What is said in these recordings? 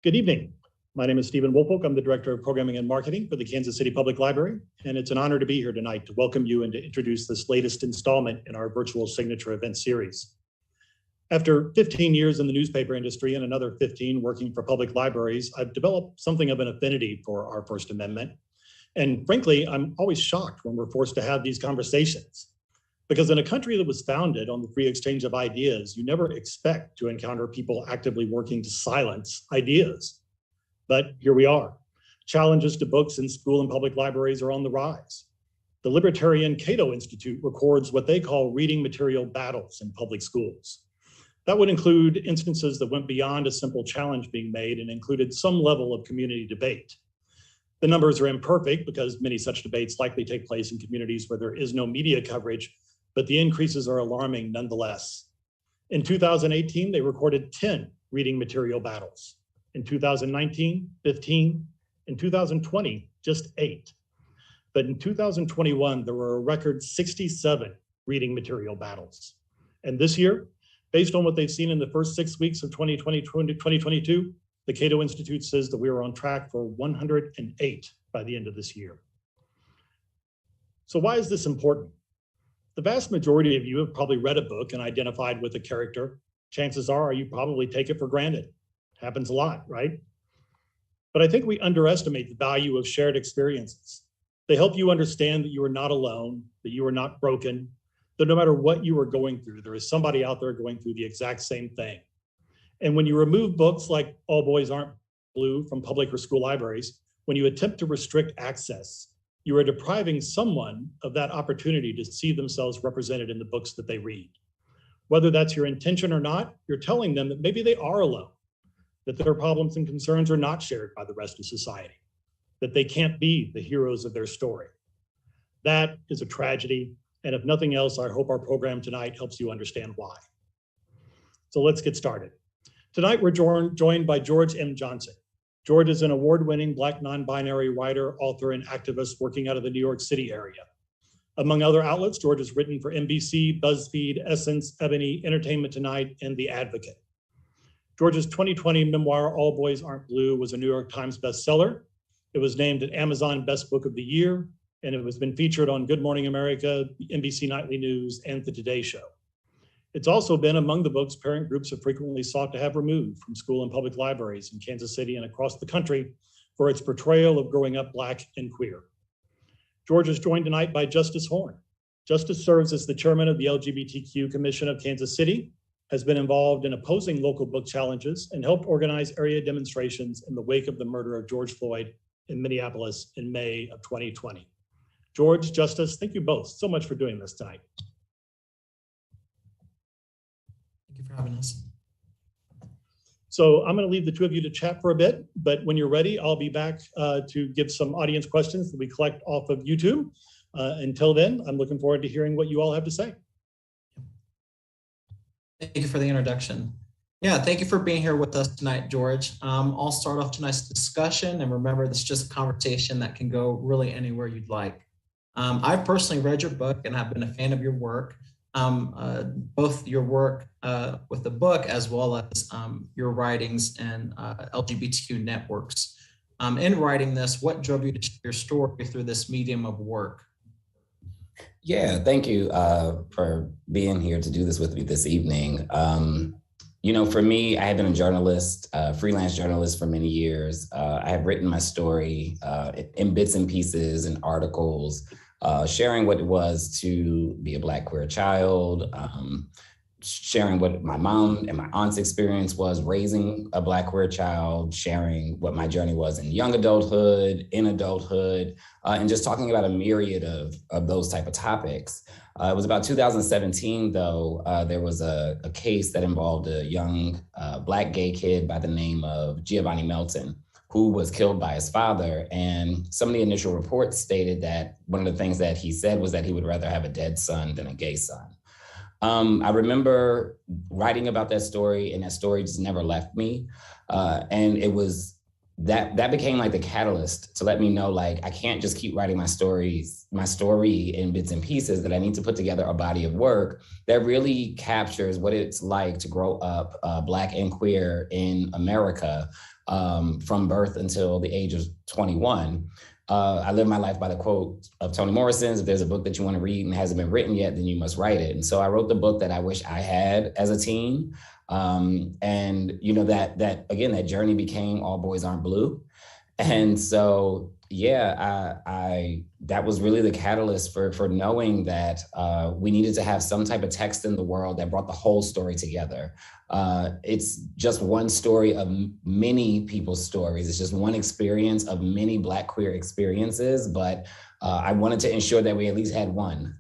Good evening. My name is Stephen Woolfolk. I'm the Director of Programming and Marketing for the Kansas City Public Library, and it's an honor to be here tonight to welcome you and to introduce this latest installment in our virtual signature event series. After 15 years in the newspaper industry and another 15 working for public libraries, I've developed something of an affinity for our First Amendment. And frankly, I'm always shocked when we're forced to have these conversations. Because in a country that was founded on the free exchange of ideas, you never expect to encounter people actively working to silence ideas. But here we are. Challenges to books in school and public libraries are on the rise. The Libertarian Cato Institute records what they call reading material battles in public schools. That would include instances that went beyond a simple challenge being made and included some level of community debate. The numbers are imperfect because many such debates likely take place in communities where there is no media coverage, but the increases are alarming nonetheless. In 2018, they recorded 10 reading material battles. In 2019, 15. In 2020, just 8. But in 2021, there were a record 67 reading material battles. And this year, based on what they've seen in the first 6 weeks of 2022, the Cato Institute says that we are on track for 108 by the end of this year. So why is this important? The vast majority of you have probably read a book and identified with a character. Chances are you probably take it for granted. Happens a lot, right? But I think we underestimate the value of shared experiences. They help you understand that you are not alone, that you are not broken, that no matter what you are going through, there is somebody out there going through the exact same thing. And when you remove books like All Boys Aren't Blue from public or school libraries, when you attempt to restrict access, you are depriving someone of that opportunity to see themselves represented in the books that they read. Whether that's your intention or not, you're telling them that maybe they are alone, that their problems and concerns are not shared by the rest of society, that they can't be the heroes of their story. That is a tragedy, and if nothing else, I hope our program tonight helps you understand why. So let's get started. Tonight, we're joined by George M. Johnson. George is an award-winning Black non-binary writer, author, and activist working out of the New York City area. Among other outlets, George has written for NBC, BuzzFeed, Essence, Ebony, Entertainment Tonight, and The Advocate. George's 2020 memoir, All Boys Aren't Blue, was a New York Times bestseller. It was named an Amazon Best Book of the Year, and it has been featured on Good Morning America, NBC Nightly News, and The Today Show. It's also been among the books parent groups have frequently sought to have removed from school and public libraries in Kansas City and across the country for its portrayal of growing up Black and queer. George is joined tonight by Justice Horn. Justice serves as the chairman of the LGBTQ Commission of Kansas City, has been involved in opposing local book challenges, and helped organize area demonstrations in the wake of the murder of George Floyd in Minneapolis in May of 2020. George, Justice, thank you both so much for doing this tonight. Thank you for having us. So I'm going to leave the two of you to chat for a bit, but when you're ready, I'll be back to give some audience questions that we collect off of YouTube. Until then, I'm looking forward to hearing what you all have to say. Thank you for the introduction. Yeah, thank you for being here with us tonight, George. I'll start off tonight's discussion, and remember, this is just a conversation that can go really anywhere you'd like. I've personally read your book and have been a fan of your work, both your work with the book as well as your writings and LGBTQ networks. In writing this, what drove you to share your story through this medium of work? Yeah, thank you for being here to do this with me this evening. You know, for me, I have been a journalist, freelance journalist for many years. I have written my story in bits and pieces and articles, sharing what it was to be a Black queer child, sharing what my mom and my aunt's experience was raising a Black queer child, sharing what my journey was in young adulthood, in adulthood, and just talking about a myriad of those type of topics. It was about 2017, though, there was a case that involved a young Black gay kid by the name of Giovanni Melton, who was killed by his father. And some of the initial reports stated that one of the things that he said was that he would rather have a dead son than a gay son. I remember writing about that story, and that story just never left me. And it was that became like the catalyst to let me know, like, I can't just keep writing my story in bits and pieces, that I need to put together a body of work that really captures what it's like to grow up Black and queer in America, from birth until the age of 21. I live my life by the quote of Toni Morrison's: if there's a book that you want to read and hasn't been written yet, then you must write it. And so I wrote the book that I wish I had as a teen. And you know, that again, that journey became All Boys Aren't Blue. And so, yeah, I that was really the catalyst for knowing that we needed to have some type of text in the world that brought the whole story together. It's just one story of many people's stories. It's just one experience of many Black queer experiences, but I wanted to ensure that we at least had one.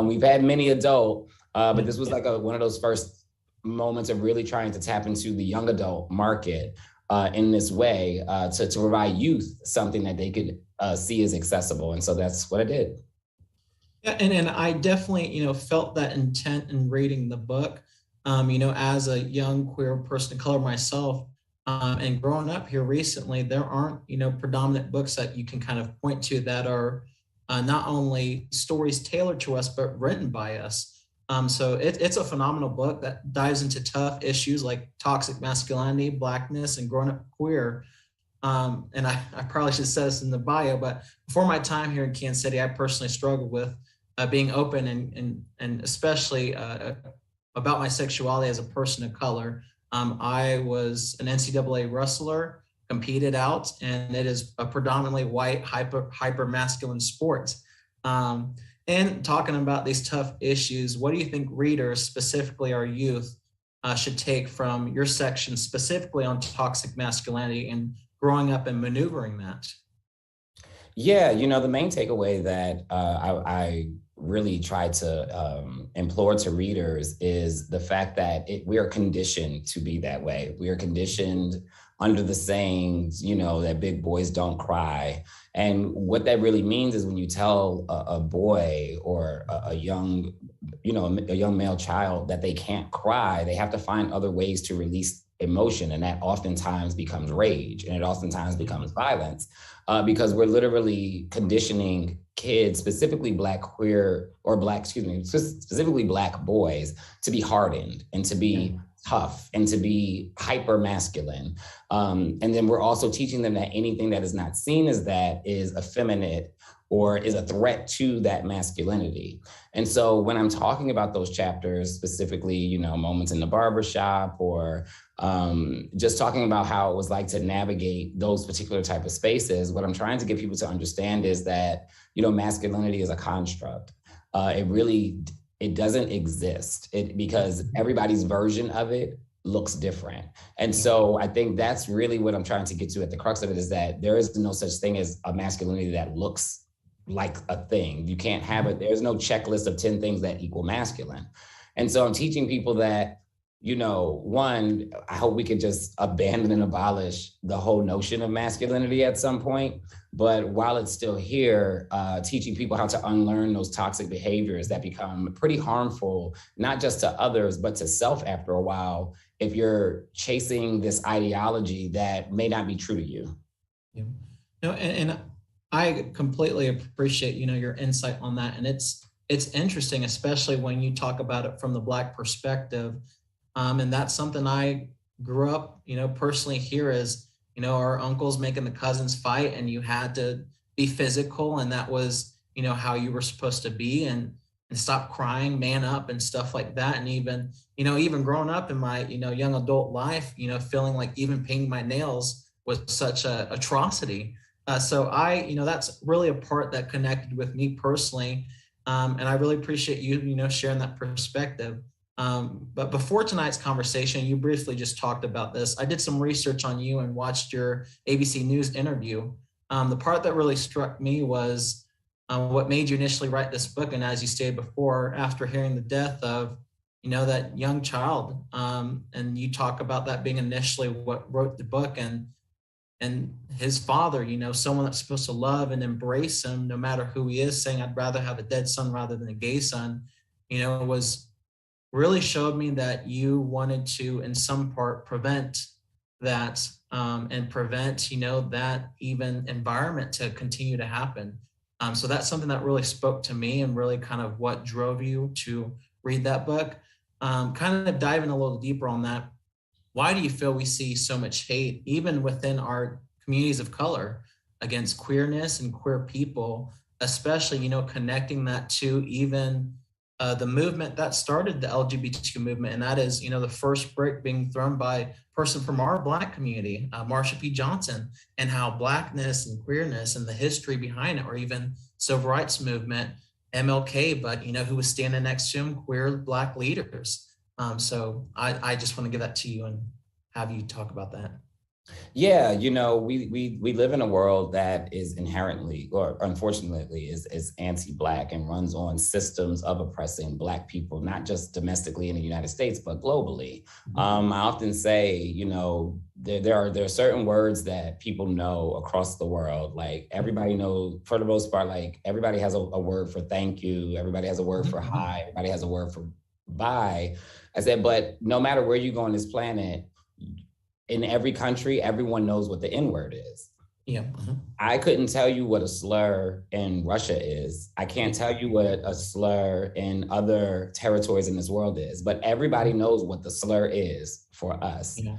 We've had many adult, but this was like one of those first moments of really trying to tap into the young adult market in this way to provide youth something that they could see as accessible. And so that's what I did. Yeah, and I definitely, felt that intent in reading the book. As a young queer person of color myself, and growing up here recently, there aren't, predominant books that you can kind of point to that are not only stories tailored to us, but written by us. So it's a phenomenal book that dives into tough issues like toxic masculinity, Blackness, and growing up queer. And I probably should say this in the bio, but before my time here in Kansas City, I personally struggled with being open and especially about my sexuality as a person of color. I was an NCAA wrestler, competed out, and it is a predominantly white, hyper masculine sport. And talking about these tough issues, what do you think readers, specifically our youth, should take from your section specifically on toxic masculinity and growing up and maneuvering that? Yeah, the main takeaway that I really try to implore to readers is the fact that we are conditioned to be that way. We are conditioned under the sayings, that big boys don't cry. And what that really means is when you tell a boy or a young male child that they can't cry, they have to find other ways to release emotion. And that oftentimes becomes rage, and it oftentimes becomes violence, because we're literally conditioning kids, specifically specifically Black boys, to be hardened and to be tough and to be hyper masculine. And then we're also teaching them that anything that is not seen as that is effeminate or is a threat to that masculinity. And so when I'm talking about those chapters, specifically, moments in the barbershop, or just talking about how it was like to navigate those particular type of spaces, what I'm trying to get people to understand is that, masculinity is a construct. It doesn't exist because everybody's version of it looks different. And so I think that's really what I'm trying to get to at the crux of it, is that there is no such thing as a masculinity that looks like a thing. You can't have it. There's no checklist of 10 things that equal masculine. And so I'm teaching people that, one, I hope we could just abandon and abolish the whole notion of masculinity at some point. But while it's still here, teaching people how to unlearn those toxic behaviors that become pretty harmful, not just to others, but to self after a while, if you're chasing this ideology that may not be true to you. Yeah. And I completely appreciate, your insight on that. And it's interesting, especially when you talk about it from the Black perspective. And that's something I grew up, personally here is, our uncles making the cousins fight, and you had to be physical, and that was, how you were supposed to be, and stop crying, man up, and stuff like that. And even growing up in my, young adult life, feeling like even painting my nails was such a atrocity. So that's really a part that connected with me personally. And I really appreciate you, sharing that perspective. But before tonight's conversation, you briefly just talked about this. I did some research on you and watched your ABC News interview. The part that really struck me was what made you initially write this book. And as you stated before, after hearing the death of, that young child, and you talk about that being initially what wrote the book, and his father, someone that's supposed to love and embrace him no matter who he is, saying, I'd rather have a dead son rather than a gay son, was really showed me that you wanted to, in some part, prevent that and prevent, that even environment to continue to happen. So that's something that really spoke to me and really kind of what drove you to read that book. Kind of diving a little deeper on that. why do you feel we see so much hate, even within our communities of color, against queerness and queer people, especially, connecting that to even the movement that started the LGBTQ movement, and that is, the first brick being thrown by a person from our Black community, Marsha P. Johnson, and how Blackness and queerness and the history behind it, or even civil rights movement, MLK, but who was standing next to him, queer Black leaders. So I just want to give that to you and have you talk about that. Yeah, we live in a world that is inherently, or unfortunately, is anti-Black and runs on systems of oppressing Black people, not just domestically in the United States, but globally. I often say, there are certain words that people know across the world. Like everybody knows, for the most part, like everybody has a word for thank you. Everybody has a word for hi. Everybody has a word for bye. I said, but no matter where you go on this planet, in every country, everyone knows what the N-word is. Yeah. I couldn't tell you what a slur in Russia is. I can't tell you what a slur in other territories in this world is, but everybody knows what the slur is for us. Yeah.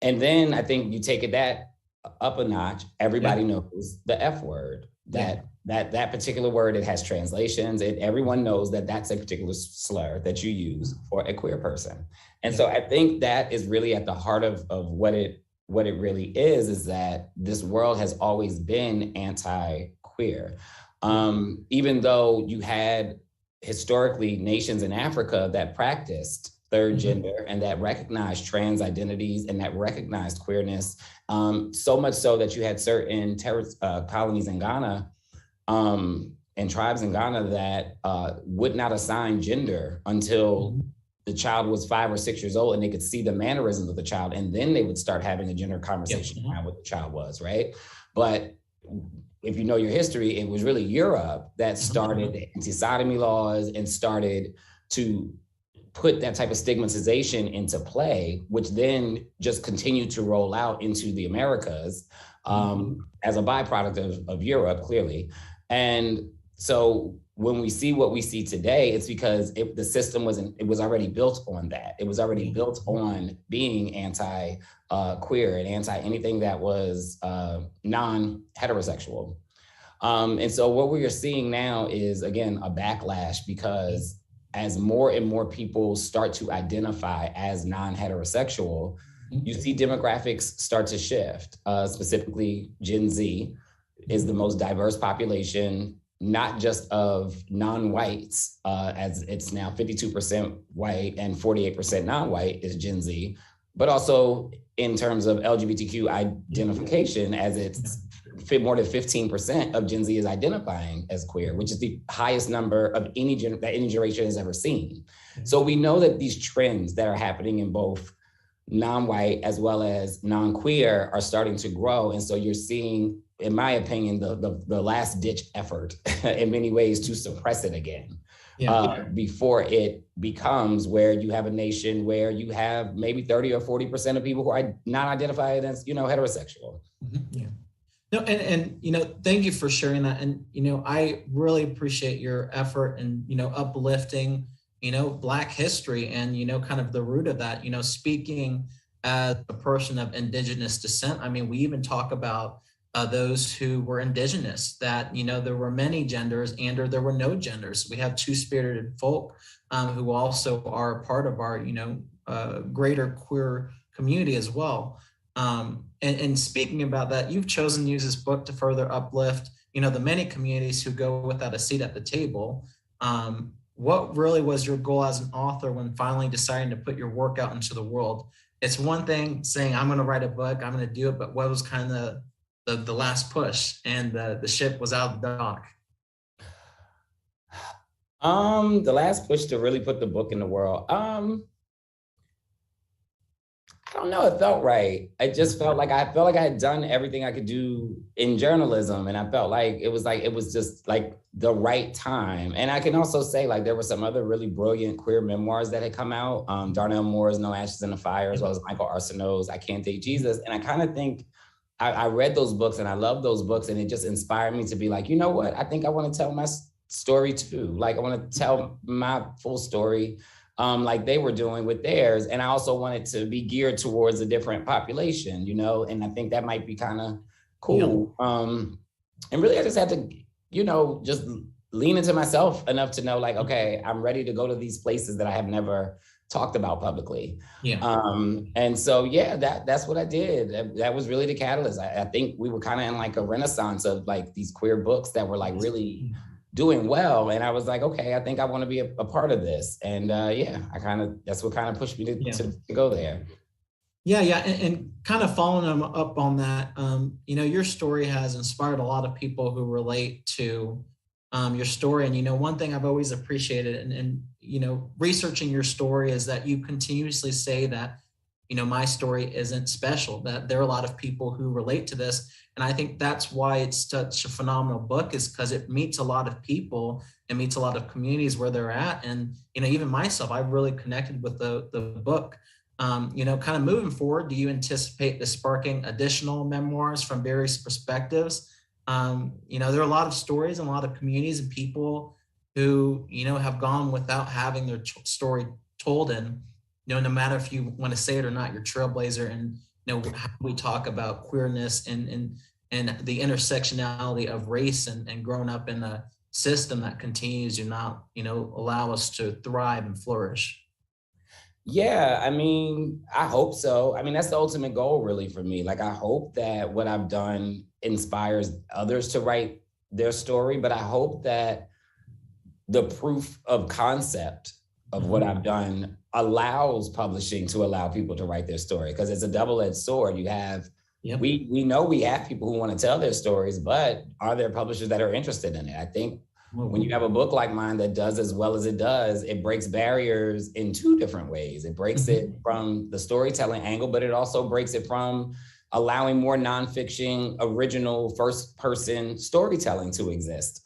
And then I think you take it that up a notch, everybody knows the F word. That particular word, it has translations. Everyone knows that that's a particular slur that you use for a queer person. And so I think that is really at the heart of what it really is that this world has always been anti-queer. Even though you had historically nations in Africa that practiced third gender and that recognized trans identities and that recognized queerness, so much so that you had certain colonies in Ghana and tribes in Ghana that would not assign gender until the child was 5 or 6 years old and they could see the mannerisms of the child, and then they would start having a gender conversation around what the child was, right? But if you know your history, it was really Europe that started the anti-sodomy laws and started to put that type of stigmatization into play, which then just continued to roll out into the Americas as a byproduct of Europe, clearly. And so when we see what we see today, it's because the system it was already built on that. It was already built on being anti-queer and anti anything that was non-heterosexual. And so what we are seeing now is, again, a backlash, because as more and more people start to identify as non-heterosexual, you see demographics start to shift. Specifically, Gen Z is the most diverse population, not just of non-whites, as it's now 52% white and 48% non-white is Gen Z, but also in terms of LGBTQ identification, as it's more than 15% of Gen Z is identifying as queer, which is the highest number of that any generation has ever seen. So we know that these trends that are happening in both non-white as well as non-queer are starting to grow. And so you're seeing, in my opinion, the last ditch effort in many ways to suppress it again, before it becomes where you have a nation where you have maybe 30 or 40% of people who are not identified as, heterosexual. Yeah. No, and thank you for sharing that. And, I really appreciate your effort and, uplifting, Black history and, kind of the root of that, speaking as a person of Indigenous descent. I mean, we even talk about those who were Indigenous, that, there were many genders and or there were no genders. We have two-spirited folk who also are part of our, greater queer community as well. And speaking about that, you've chosen to use this book to further uplift, the many communities who go without a seat at the table. What really was your goal as an author when finally deciding to put your work out into the world? It's one thing saying, I'm going to write a book, I'm going to do it, but what was kind of the last push and the ship was out of the dock? The last push to really put the book in the world. I don't know, it felt right. I just felt like I had done everything I could do in journalism. And I felt like it was just like the right time. And I can also say, like, there were some other really brilliant queer memoirs that had come out. Darnell Moore's No Ashes in the Fire, as well as Michael Arsenault's I Can't Date Jesus. And I kind of think I read those books and I love those books, and it just inspired me to be like, you know what? I think I want to tell my story too. Like, I want to tell my full story like they were doing with theirs. And I also wanted to be geared towards a different population, you know, and I think that might be kind of cool. And really I just had to, you know, just lean into myself enough to know like, okay, I'm ready to go to these places that I have never talked about publicly. And so, yeah, that's what I did. That was really the catalyst. I think we were kind of in like a renaissance of like these queer books that were like really doing well. And I was like, okay, I think I want to be a part of this. And that's what kind of pushed me to go there. And kind of following up on that, you know, your story has inspired a lot of people who relate to your story. And, you know, one thing I've always appreciated and, you know, researching your story is that you continuously say that, you know, my story isn't special, that there are a lot of people who relate to this. And I think that's why it's such a phenomenal book, is because it meets a lot of people and meets a lot of communities where they're at. And, you know, even myself, I've really connected with the book. You know, kind of moving forward, do you anticipate this sparking additional memoirs from various perspectives? You know, there are a lot of stories and a lot of communities and people who, you know, have gone without having their story told. And, you know, no matter if you want to say it or not, you're trailblazer. And, you know, how we talk about queerness and the intersectionality of race and growing up in a system that continues to not, you know, allow us to thrive and flourish. Yeah, I mean, I hope so. I mean, that's the ultimate goal really for me. Like, I hope that what I've done inspires others to write their story, but I hope that the proof of concept of what I've done allows publishing to allow people to write their story, because it's a double-edged sword. You have, we know we have people who want to tell their stories, but are there publishers that are interested in it? I think when you have a book like mine that does as well as it does, it breaks barriers in two different ways. It breaks it from the storytelling angle, but it also breaks it from allowing more nonfiction, original first-person storytelling to exist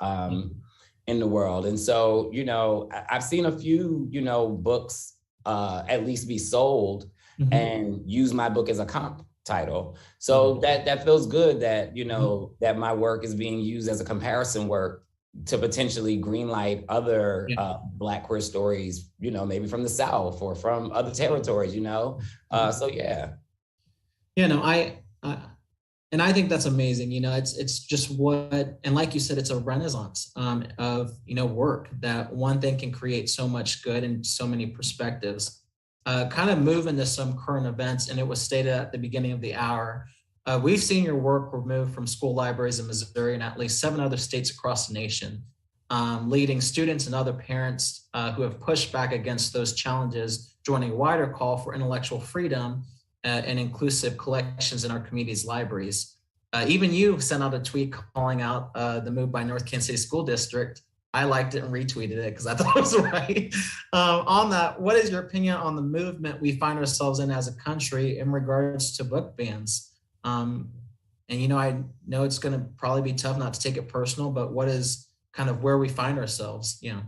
in the world. And so, you know, I've seen a few, you know, books at least be sold and use my book as a comp title. So that feels good that, you know, that my work is being used as a comparison work to potentially greenlight other Black queer stories, you know, maybe from the South or from other territories, you know? So, yeah. Yeah, no, and I think that's amazing. You know, it's just what, and like you said, it's a renaissance of, you know, work that one thing can create so much good and so many perspectives. Kind of move into some current events, and it was stated at the beginning of the hour, we've seen your work removed from school libraries in Missouri and at least 7 other states across the nation, leading students and other parents who have pushed back against those challenges, joining a wider call for intellectual freedom and inclusive collections in our community's libraries. Even you sent out a tweet calling out the move by North Kansas City School District. I liked it and retweeted it because I thought it was right. On that, what is your opinion on the movement we find ourselves in as a country in regards to book bans? And, you know, I know it's going to probably be tough not to take it personal, but what is kind of where we find ourselves, you know?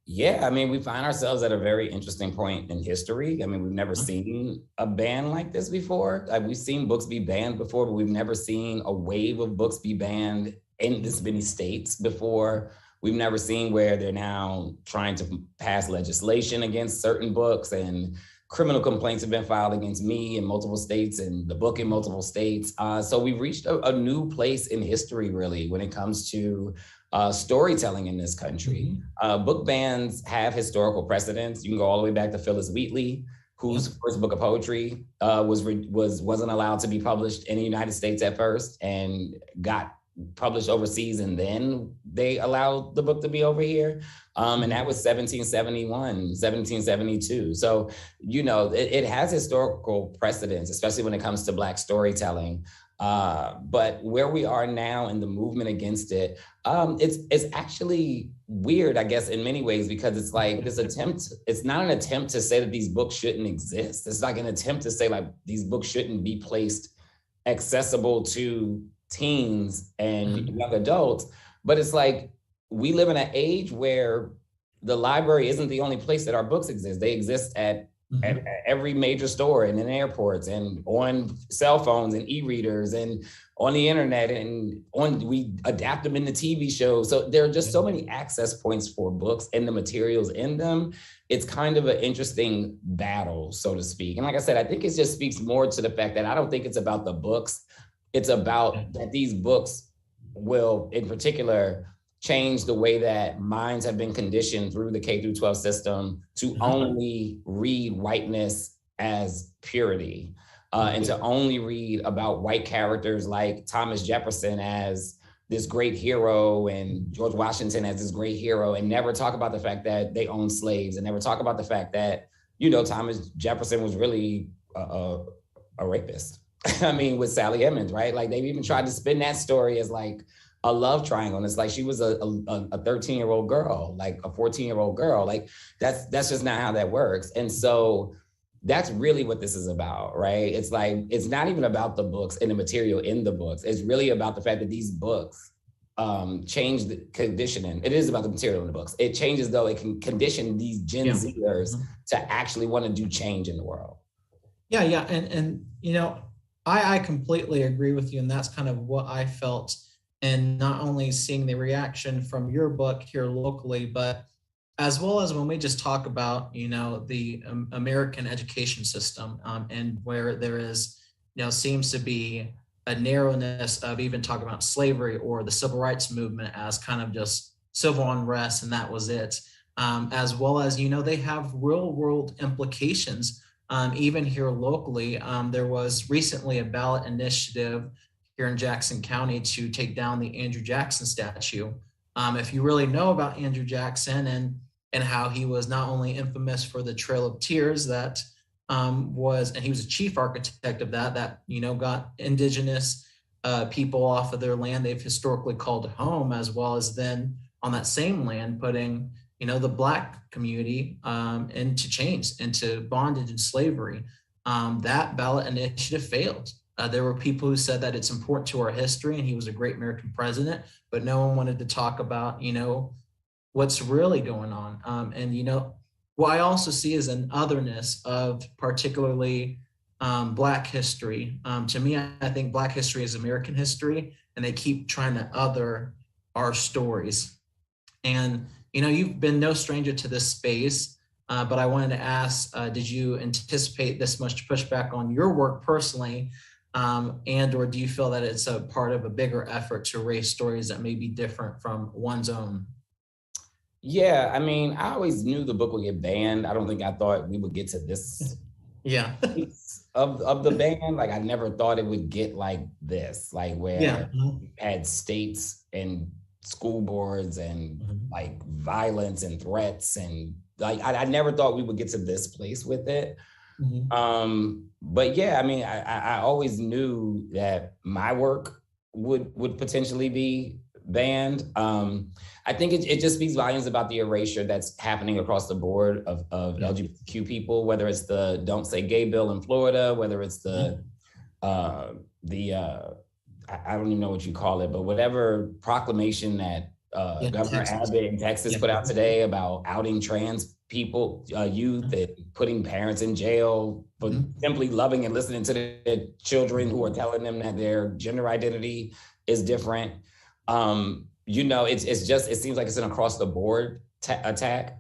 Yeah, I mean, we find ourselves at a very interesting point in history. I mean, we've never seen a ban like this before. Like, we've seen books be banned before, but we've never seen a wave of books be banned in this many states before. We've never seen where they're now trying to pass legislation against certain books, and criminal complaints have been filed against me in multiple states and the book in multiple states. So we've reached a new place in history, really, when it comes to storytelling in this country. Book bans have historical precedents. You can go all the way back to Phyllis Wheatley, whose first book of poetry wasn't allowed to be published in the United States at first and got published overseas, and then they allowed the book to be over here. And that was 1771, 1772. So, you know, it has historical precedents, especially when it comes to Black storytelling. But where we are now in the movement against it, it's actually weird, I guess, in many ways, because it's like this attempt, it's not an attempt to say that these books shouldn't exist. It's like an attempt to say like these books shouldn't be placed accessible to teens and young adults. But it's like, we live in an age where the library isn't the only place that our books exist. They exist at at every major store and in airports and on cell phones and e-readers and on the internet, and we adapt them in the TV shows. So there are just so many access points for books and the materials in them. It's kind of an interesting battle, so to speak. And like I said, I think it just speaks more to the fact that I don't think it's about the books. It's about that these books will, in particular, change the way that minds have been conditioned through the K through 12 system to only read whiteness as purity, and to only read about white characters like Thomas Jefferson as this great hero and George Washington as this great hero, and never talk about the fact that they owned slaves, and never talk about the fact that, Thomas Jefferson was really a rapist. I mean, with Sally Hemings, right? Like, they've even tried to spin that story as like a love triangle. And it's like she was a 13-year-old girl, like a 14-year-old girl. Like, that's just not how that works. And so that's really what this is about, right? It's like, it's not even about the books and the material in the books. It's really about the fact that these books change the conditioning. It is about the material in the books. It changes, though, it can condition these Gen Zers to actually want to do change in the world. Yeah. And I completely agree with you. And that's kind of what I felt. And not only seeing the reaction from your book here locally, but as well as when we just talk about, the American education system, and where there is, seems to be a narrowness of even talking about slavery or the civil rights movement as kind of just civil unrest, and that was it. As well as, they have real world implications, even here locally. There was recently a ballot initiative here in Jackson County to take down the Andrew Jackson statue. If you really know about Andrew Jackson and how he was not only infamous for the Trail of Tears that and he was a chief architect of that got indigenous people off of their land they've historically called home, as well as then on that same land putting, the Black community into chains, into bondage and slavery. That ballot initiative failed. There were people who said that it's important to our history and he was a great American president, but no one wanted to talk about, what's really going on. And, what I also see is an otherness of particularly Black history. To me, I think Black history is American history, and they keep trying to other our stories. And, you've been no stranger to this space, but I wanted to ask, did you anticipate this much pushback on your work personally? And or do you feel that it's a part of a bigger effort to raise stories that may be different from one's own? Yeah, I mean, I always knew the book would get banned. I don't think I thought we would get to this piece of the ban. Like, I never thought it would get like this, like where you had states and school boards and like violence and threats, and like I never thought we would get to this place with it. But yeah, I mean, I always knew that my work would potentially be banned. I think it just speaks volumes about the erasure that's happening across the board of LGBTQ people, whether it's the Don't Say Gay bill in Florida, whether it's the I don't even know what you call it, but whatever proclamation that Governor Abbott in Texas put out today about outing trans people, youth, and putting parents in jail for simply loving and listening to their children who are telling them that their gender identity is different. It seems like it's an across the board attack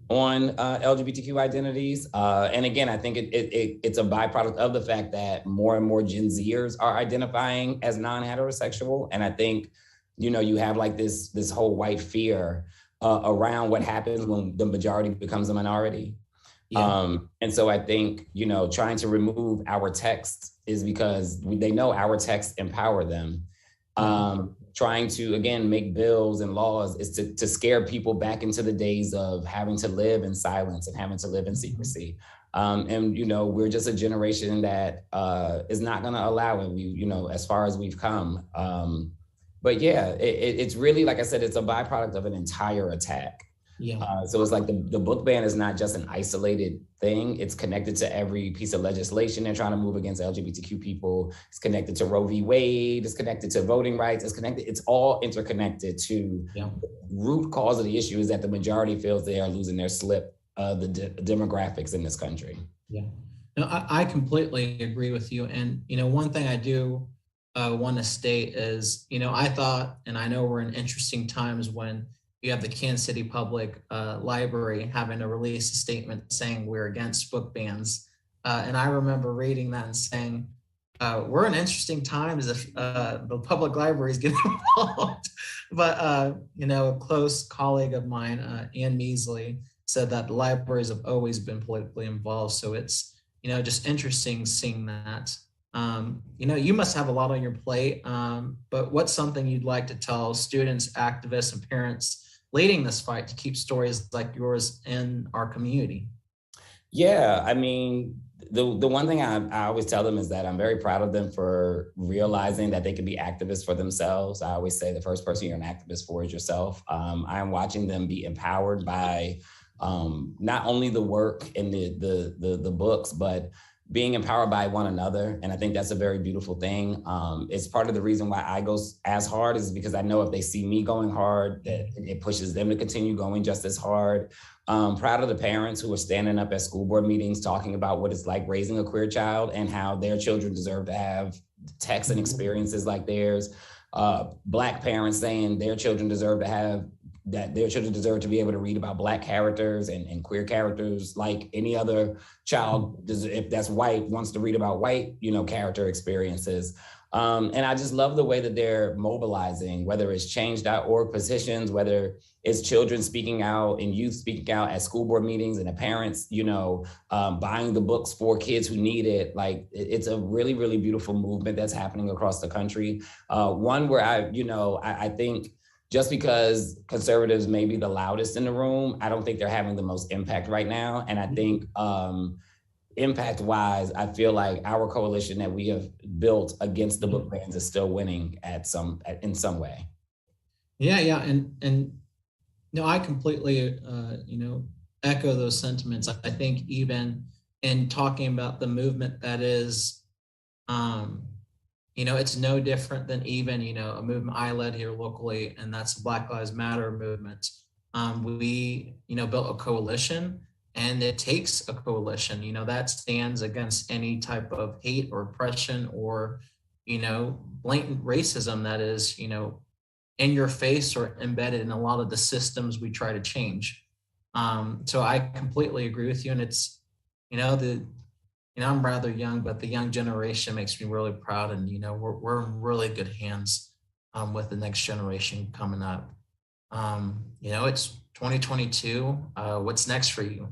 on LGBTQ identities. And again, I think it's a byproduct of the fact that more and more Gen Zers are identifying as non-heterosexual. And I think, you have like this whole white fear around what happens when the majority becomes a minority. And so I think, trying to remove our text is because they know our texts empower them. Trying to, again, make bills and laws is to scare people back into the days of having to live in silence and having to live in secrecy. And, we're just a generation that is not going to allow it, as far as we've come. But yeah, it's really, like I said, it's a byproduct of an entire attack. So it's like the book ban is not just an isolated thing. It's connected to every piece of legislation they're trying to move against LGBTQ people. It's connected to Roe v. Wade. It's connected to voting rights. It's all interconnected to the root cause of the issue is that the majority feels they are losing their slip, the demographics in this country. Yeah. No, I completely agree with you. And, one thing I do want to state is, I thought, and I know we're in interesting times when you have the Kansas City Public Library having to release a statement saying we're against book bans. And I remember reading that and saying, we're in interesting times if the public libraries get involved. But, a close colleague of mine, Ann Measley, said that the libraries have always been politically involved. So it's, just interesting seeing that. You must have a lot on your plate, but what's something you'd like to tell students, activists, and parents leading this fight to keep stories like yours in our community? Yeah, I mean, the one thing I always tell them is that I'm very proud of them for realizing that they can be activists for themselves. I always say the first person you're an activist for is yourself. I'm watching them be empowered by not only the work and the books, but being empowered by one another. And I think that's a very beautiful thing. It's part of the reason why I go as hard is because I know if they see me going hard, that it pushes them to continue going just as hard. Proud of the parents who are standing up at school board meetings talking about what it's like raising a queer child and how their children deserve to have texts and experiences like theirs. Black parents saying their children deserve to be able to read about Black characters and queer characters like any other child, if that's white, wants to read about white, character experiences. And I just love the way that they're mobilizing, whether it's change.org petitions, whether it's children speaking out and youth speaking out at school board meetings and the parents, buying the books for kids who need it. Like it's a really, really beautiful movement that's happening across the country. One where I think just because conservatives may be the loudest in the room, I don't think they're having the most impact right now. And I think impact-wise, I feel like our coalition that we have built against the book bans is still winning in some way. Yeah, and no, I completely echo those sentiments. I think even in talking about the movement that is, it's no different than even a movement I led here locally, and that's the Black Lives Matter movement. We built a coalition. And it takes a coalition, that stands against any type of hate or oppression or, blatant racism that is, in your face or embedded in a lot of the systems we try to change. So I completely agree with you. And it's, I'm rather young, but the young generation makes me really proud. And, we're in really good hands with the next generation coming up. It's 2022. What's next for you?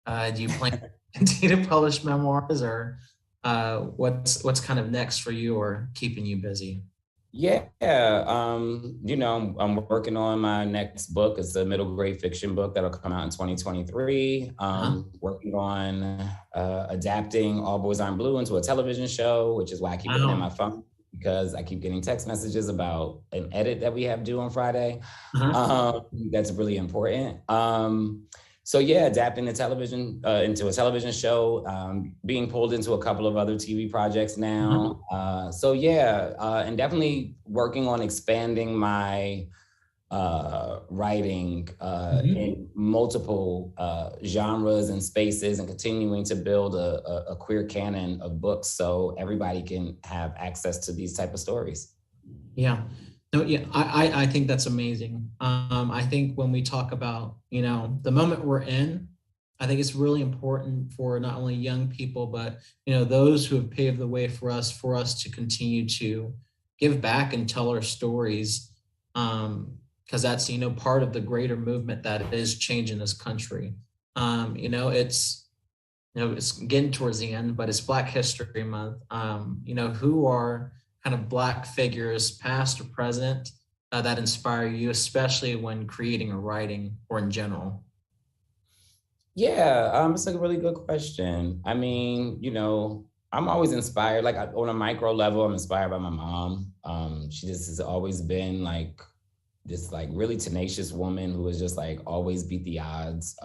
Do you plan to continue to publish memoirs, or what's kind of next for you or keeping you busy? Yeah, I'm working on my next book. It's a middle grade fiction book that'll come out in 2023. Working on adapting All Boys Aren't Blue into a television show, which is why I keep it in my phone, because I keep getting text messages about an edit that we have due on Friday. That's really important. So yeah, adapting the television into a television show, being pulled into a couple of other TV projects now. And definitely working on expanding my writing in multiple genres and spaces, and continuing to build a queer canon of books so everybody can have access to these type of stories. Yeah. No, yeah, I think that's amazing. I think when we talk about, the moment we're in, I think it's really important for not only young people, but, those who have paved the way for us to continue to give back and tell our stories. Because that's, part of the greater movement that is changing this country. It's getting towards the end, but it's Black History Month. Who are kind of Black figures, past or present, that inspire you, especially when creating or writing or in general? Yeah, it's a really good question. I mean, I'm always inspired, like on a micro level, I'm inspired by my mom. She just has always been like this really tenacious woman who has just always beat the odds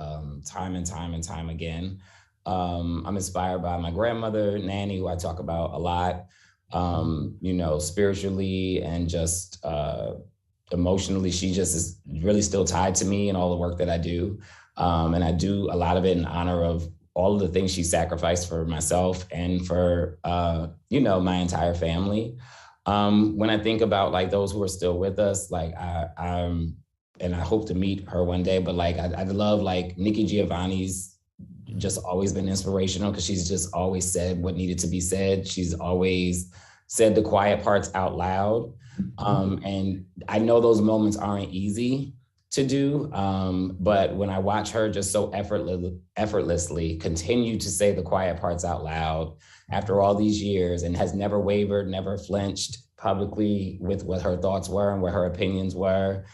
time and time again. I'm inspired by my grandmother, Nanny, who I talk about a lot. Spiritually and just emotionally, she just is really still tied to me and all the work that I do. And I do a lot of it in honor of all of the things she sacrificed for myself and for, my entire family. When I think about like those who are still with us, like and I hope to meet her one day, but like I love like Nikki Giovanni's just always been inspirational because she's just always said what needed to be said. She's always said the quiet parts out loud. And I know those moments aren't easy to do, but when I watch her just so effortlessly continue to say the quiet parts out loud after all these years and has never wavered, never flinched publicly with what her thoughts were and what her opinions were,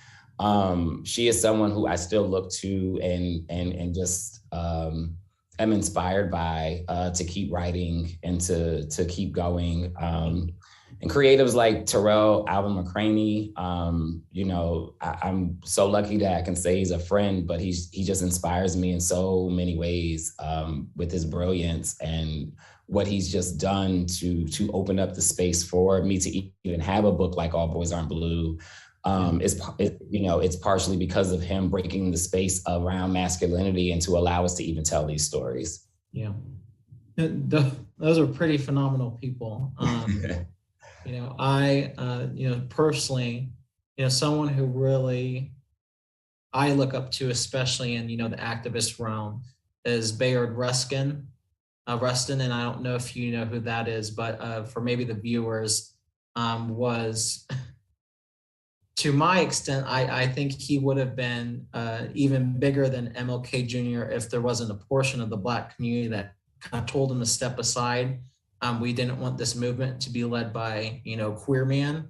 she is someone who I still look to and just am inspired by to keep writing and to keep going. And creatives like Terrell Alvin McCraney, I'm so lucky that I can say he's a friend, but he just inspires me in so many ways with his brilliance and what he's just done to open up the space for me to even have a book like All Boys Aren't Blue. It's partially because of him breaking the space around masculinity and to allow us to even tell these stories. Yeah, those are pretty phenomenal people. Personally, someone who really I look up to, especially in, the activist realm, is Bayard Rustin. And I don't know if you know who that is, but for maybe the viewers, was, to my extent, I think he would have been even bigger than MLK Jr. if there wasn't a portion of the Black community that kind of told him to step aside. We didn't want this movement to be led by, queer man,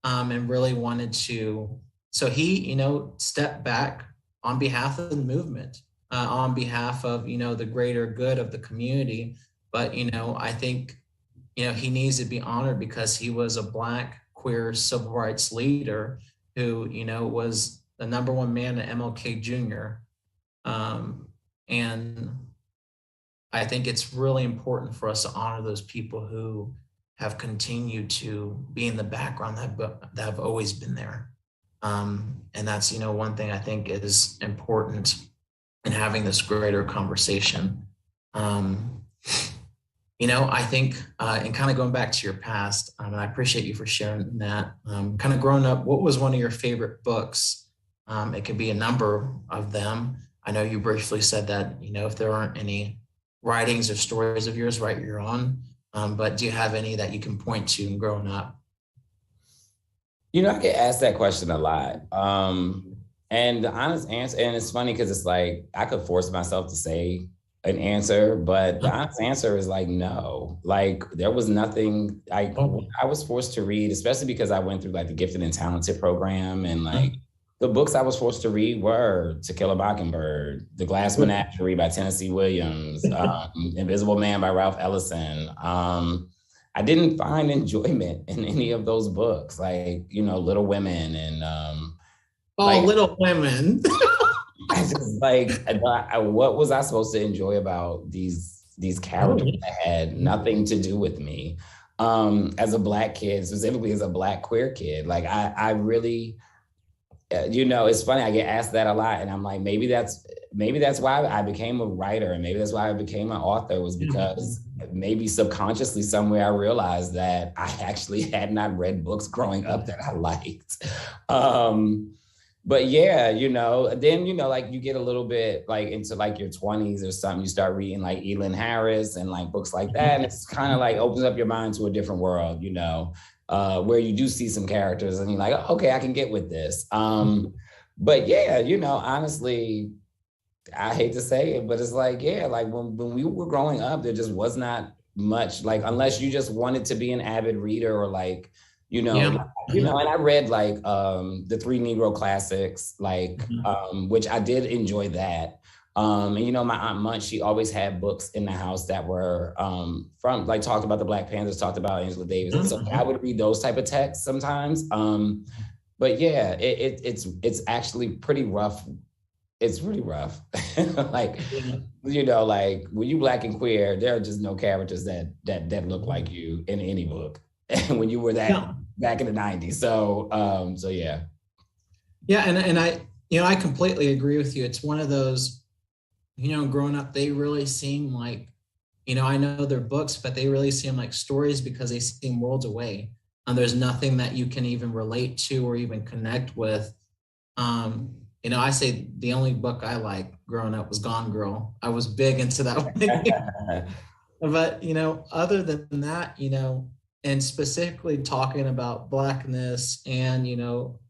and really wanted to. So he, stepped back on behalf of the movement, on behalf of, the greater good of the community. But, I think, he needs to be honored because he was a Black queer civil rights leader who, was the number one man at MLK Jr. And I think it's really important for us to honor those people who have continued to be in the background that have always been there. And that's, one thing I think is important in having this greater conversation. I think, and kind of going back to your past, and I appreciate you for sharing that, kind of growing up, what was one of your favorite books? It could be a number of them. I know you briefly said that, if there aren't any writings or stories of yours, write your own. But do you have any that you can point to in growing up? I get asked that question a lot. And the honest answer, and it's funny because it's like, I could force myself to say an answer, but the honest answer is like, no. Like there was nothing, I was forced to read, especially because I went through like the Gifted and Talented program, and like the books I was forced to read were To Kill a Mockingbird, The Glass Menagerie by Tennessee Williams, Invisible Man by Ralph Ellison. I didn't find enjoyment in any of those books, like, Little Women and Little Women. I just like, what was I supposed to enjoy about these characters that had nothing to do with me? As a Black kid, specifically as a Black queer kid, like I really, it's funny, I get asked that a lot, and I'm like, maybe that's why I became a writer, and maybe that's why I became an author, was because maybe subconsciously somewhere I realized that I actually had not read books growing up that I liked. But yeah, then, like you get a little bit like into like your 20s or something, you start reading like Elin Harris and like books like that. And it's kind of like opens up your mind to a different world, where you do see some characters and you're like, oh, okay, I can get with this. But yeah, honestly, I hate to say it, but it's like, yeah, like when we were growing up, there just was not much, like, unless you just wanted to be an avid reader or like, and I read like the 3 Negro classics, like, which I did enjoy that. And my Aunt Munch, she always had books in the house that were from, like, talked about the Black Panthers, talked about Angela Davis. And so I would read those type of texts sometimes. But yeah, it's actually pretty rough. It's really rough. Like, like when you Black and queer, there are just no characters that look like you in any book. And when you were that back in the 90s. So yeah. Yeah. And I completely agree with you. It's one of those, growing up, they really seem like, I know they're books, but they really seem like stories because they seem worlds away. And there's nothing that you can even relate to or even connect with. I say the only book I liked growing up was Gone Girl. I was big into that one. But, other than that, and specifically talking about Blackness and,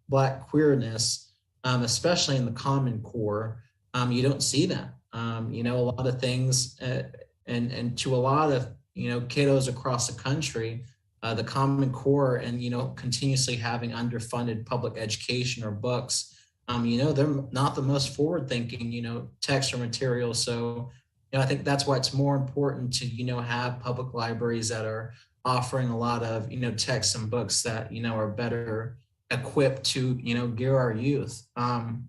Black queerness, especially in the Common Core, you don't see that. A lot of things, and to a lot of, kiddos across the country, the Common Core and, continuously having underfunded public education or books, they're not the most forward thinking, text or material. So, I think that's why it's more important to, have public libraries that are offering a lot of, texts and books that, are better equipped to, gear our youth. And,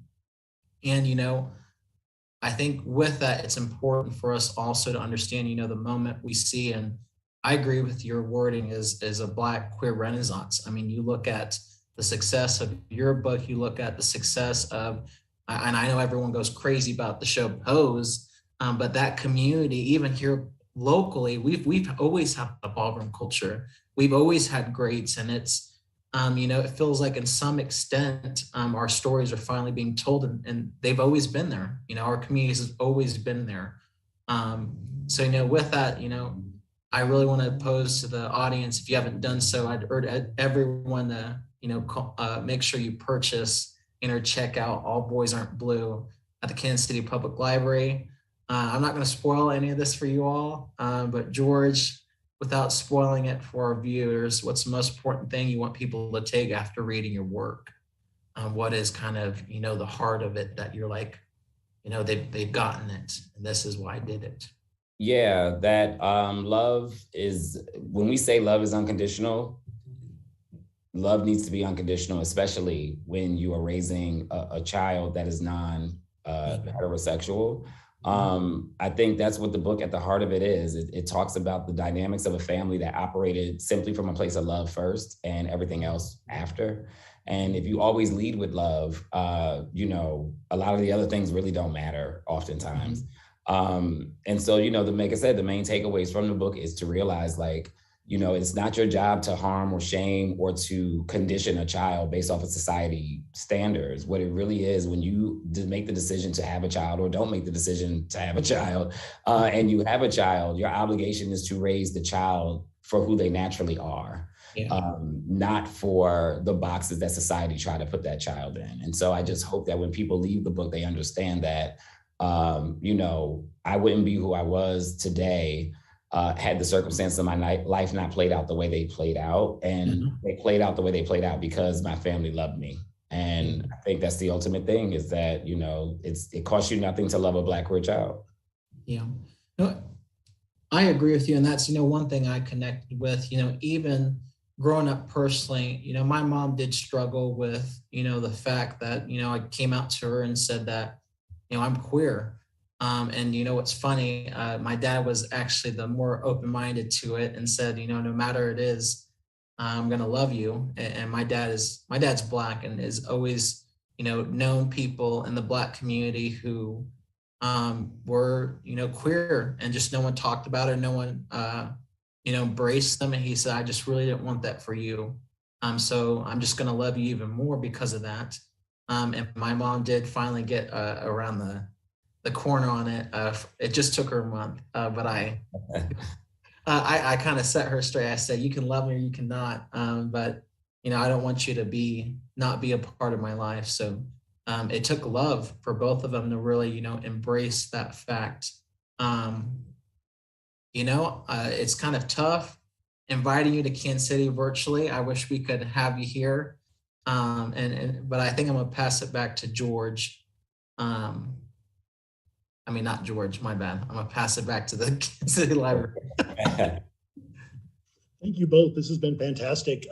I think with that, it's important for us also to understand, the moment we see, and I agree with your wording is a Black queer renaissance. I mean, you look at the success of your book, you look at the success of, and I know everyone goes crazy about the show Pose, but that community, even here locally, we've always had a ballroom culture. We've always had greats, and it's, it feels like in some extent, our stories are finally being told, and they've always been there. Our communities have always been there. So, with that, I really want to pose to the audience, if you haven't done so, I'd urge everyone to, make sure you purchase or check out All Boys Aren't Blue at the Kansas City Public Library. I'm not going to spoil any of this for you all, but George, without spoiling it for our viewers, what's the most important thing you want people to take after reading your work? What is kind of, the heart of it that you're like, they've gotten it, and this is why I did it? Yeah, that love is, when we say love is unconditional, love needs to be unconditional, especially when you are raising a child that is non-heterosexual. I think that's what the book at the heart of it is. It talks about the dynamics of a family that operated simply from a place of love first and everything else after. And if you always lead with love, a lot of the other things really don't matter oftentimes. And so, like I said, the main takeaways from the book is to realize, like, it's not your job to harm or shame or to condition a child based off of society standards. What it really is, when you make the decision to have a child or don't make the decision to have a child, and you have a child, your obligation is to raise the child for who they naturally are. Yeah. Not for the boxes that society try to put that child in. And so I just hope that when people leave the book, they understand that, I wouldn't be who I was today had the circumstances of my life not played out the way they played out. And they played out the way they played out because my family loved me. And I think that's the ultimate thing, is that, it costs you nothing to love a Black queer child. Yeah. No, I agree with you. And that's, one thing I connected with, even growing up personally, my mom did struggle with, the fact that, I came out to her and said that, I'm queer. And what's funny, my dad was actually the more open-minded to it and said, no matter it is, I'm gonna love you. And my dad's Black and is always, known people in the Black community who were, queer, and just no one talked about it, no one embraced them. And he said, I just really didn't want that for you. So I'm just gonna love you even more because of that. And my mom did finally get around the corner on it. It just took her a month, but I kind of set her straight. I said, you can love me or you cannot, but I don't want you to not be a part of my life. So it took love for both of them to really, embrace that fact. It's kind of tough inviting you to Kansas City virtually. I wish we could have you here. But I think I'm gonna pass it back to George. Not George, my bad. I'm gonna pass it back to the Kansas City Library. Thank you both. This has been fantastic.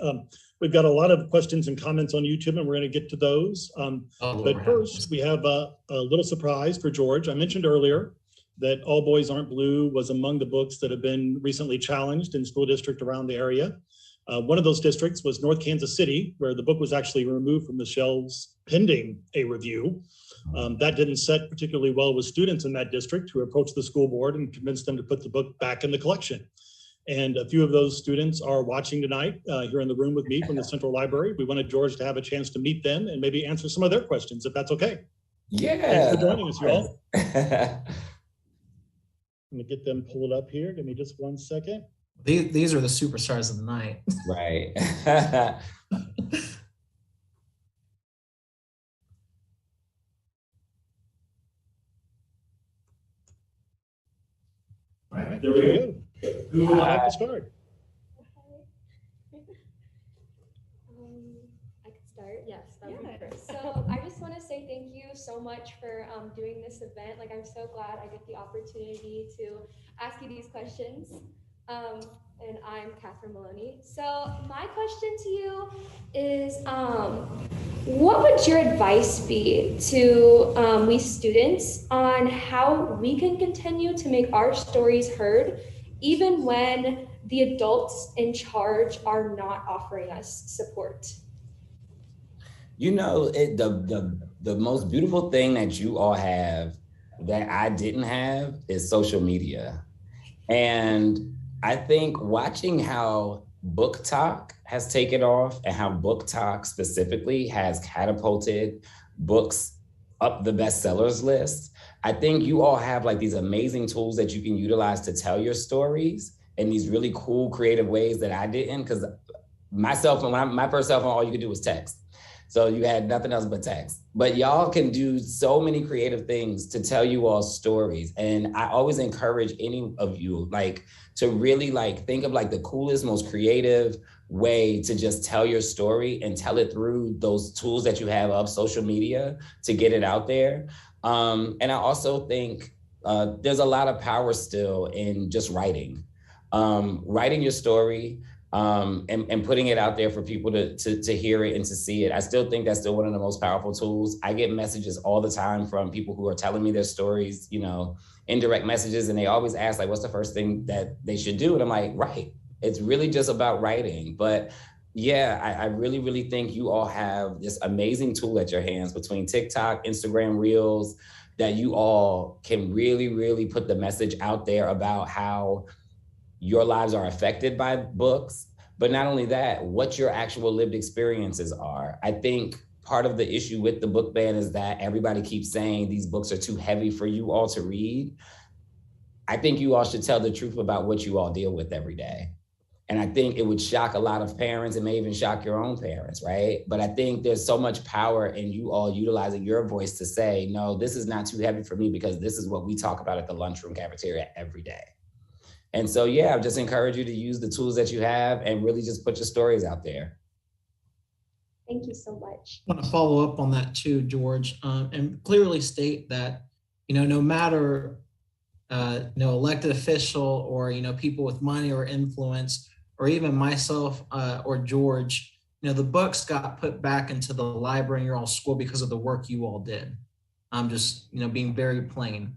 We've got a lot of questions and comments on YouTube, and we're gonna get to those. But first, we have a little surprise for George. I mentioned earlier that All Boys Aren't Blue was among the books that have been recently challenged in school district around the area. One of those districts was North Kansas City, where the book was actually removed from the shelves pending a review. That didn't set particularly well with students in that district, who approached the school board and convinced them to put the book back in the collection. And a few of those students are watching tonight here in the room with me from the Central Library. We wanted George to have a chance to meet them and maybe answer some of their questions, if that's okay. Yeah. Thanks for joining us, y'all. Let me get them pulled up here. Give me just 1 second. These are the superstars of the night. Right. All right, there we go. Who would like to start? I could start. Yes, that would be first. So I just want to say thank you so much for doing this event. Like, I'm so glad I get the opportunity to ask you these questions. And I'm Catherine Maloney. So my question to you is, what would your advice be to we students on how we can continue to make our stories heard, even when the adults in charge are not offering us support? You know, the most beautiful thing that you all have that I didn't have is social media. And I think watching how Book Talk has taken off and how Book Talk specifically has catapulted books up the bestsellers list, I think you all have like these amazing tools that you can utilize to tell your stories in these really cool, creative ways that I didn't, because my cell phone, my first cell phone, all you could do was text. So you had nothing else but text. But y'all can do so many creative things to tell you all stories. And I always encourage any of you like to really like think of like the coolest, most creative way to just tell your story and tell it through those tools that you have of social media to get it out there. And I also think there's a lot of power still in just writing. Writing your story, and putting it out there for people to hear it and to see it. I still think that's still one of the most powerful tools. I get messages all the time from people who are telling me their stories, you know, indirect messages, and they always ask like, what's the first thing that they should do? And I'm like, write. It's really just about writing. But yeah, I really, really think you all have this amazing tool at your hands between TikTok, Instagram Reels, that you all can really, really put the message out there about how your lives are affected by books, but not only that, what your actual lived experiences are. I think part of the issue with the book ban is that everybody keeps saying these books are too heavy for you all to read. I think you all should tell the truth about what you all deal with every day. And I think it would shock a lot of parents. It may even shock your own parents, right? But I think there's so much power in you all utilizing your voice to say, no, this is not too heavy for me because this is what we talk about at the lunchroom cafeteria every day. And so, yeah, I just encourage you to use the tools that you have and really just put your stories out there. Thank you so much. I want to follow up on that too, George, and clearly state that, you know, no matter, elected official or, people with money or influence, or even myself or George, the books got put back into the library in your all school because of the work you all did. I'm just, being very plain.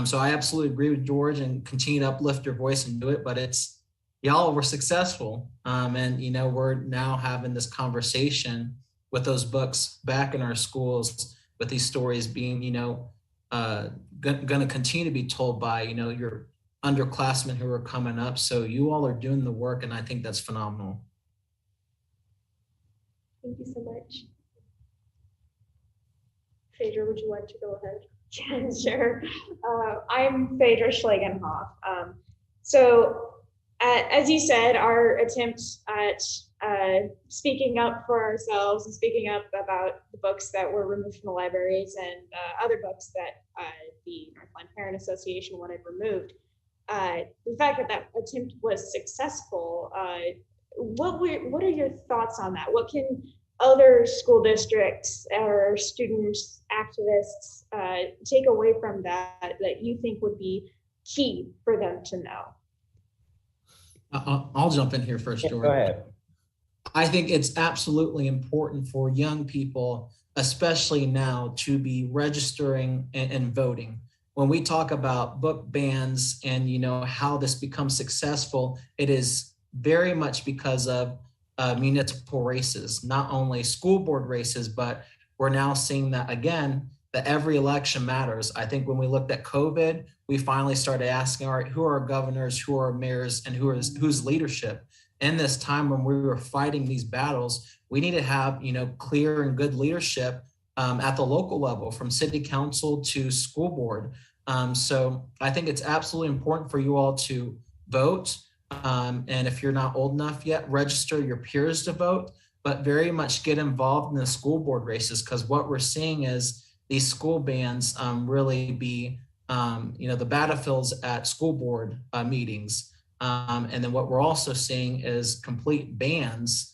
So I absolutely agree with George and continue to uplift your voice and do it, but it's, y'all were successful. And, we're now having this conversation with those books back in our schools, with these stories being, going to continue to be told by, your underclassmen who are coming up. So you all are doing the work, and I think that's phenomenal. Thank you so much. Phaedra, would you like to go ahead? Yeah, sure. I'm Phaedra Schlagenhoff. So as you said, our attempt at speaking up for ourselves and speaking up about the books that were removed from the libraries and other books that the Northland Parent Association wanted removed. The fact that that attempt was successful, what are your thoughts on that? What can other school districts or students, activists take away from that you think would be key for them to know? I'll jump in here first, George. Go ahead. I think it's absolutely important for young people, especially now, to be registering and voting. When we talk about book bans and how this becomes successful, it is very much because of municipal races, not only school board races, but we're now seeing that again, that every election matters. I think when we looked at COVID, we finally started asking, all right, who are our governors, who are our mayors, and who's leadership? In this time when we were fighting these battles, we need to have, clear and good leadership at the local level, from city council to school board. So I think it's absolutely important for you all to vote. And if you're not old enough yet, register your peers to vote, but very much get involved in the school board races, because what we're seeing is these school bands really be, the battlefields at school board meetings. And then what we're also seeing is complete bans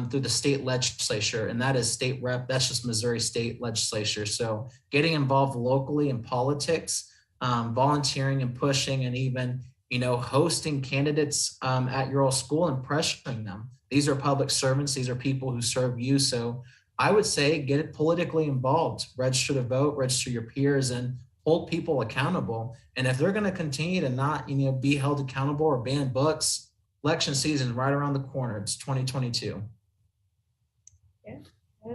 through the state legislature, and that is state rep, that's just Missouri state legislature. So getting involved locally in politics, volunteering and pushing, and even, hosting candidates at your old school and pressuring them. These are public servants, these are people who serve you. So I would say get politically involved, register to vote, register your peers, and hold people accountable. And if they're going to continue to not, be held accountable or ban books, election season right around the corner. It's 2022.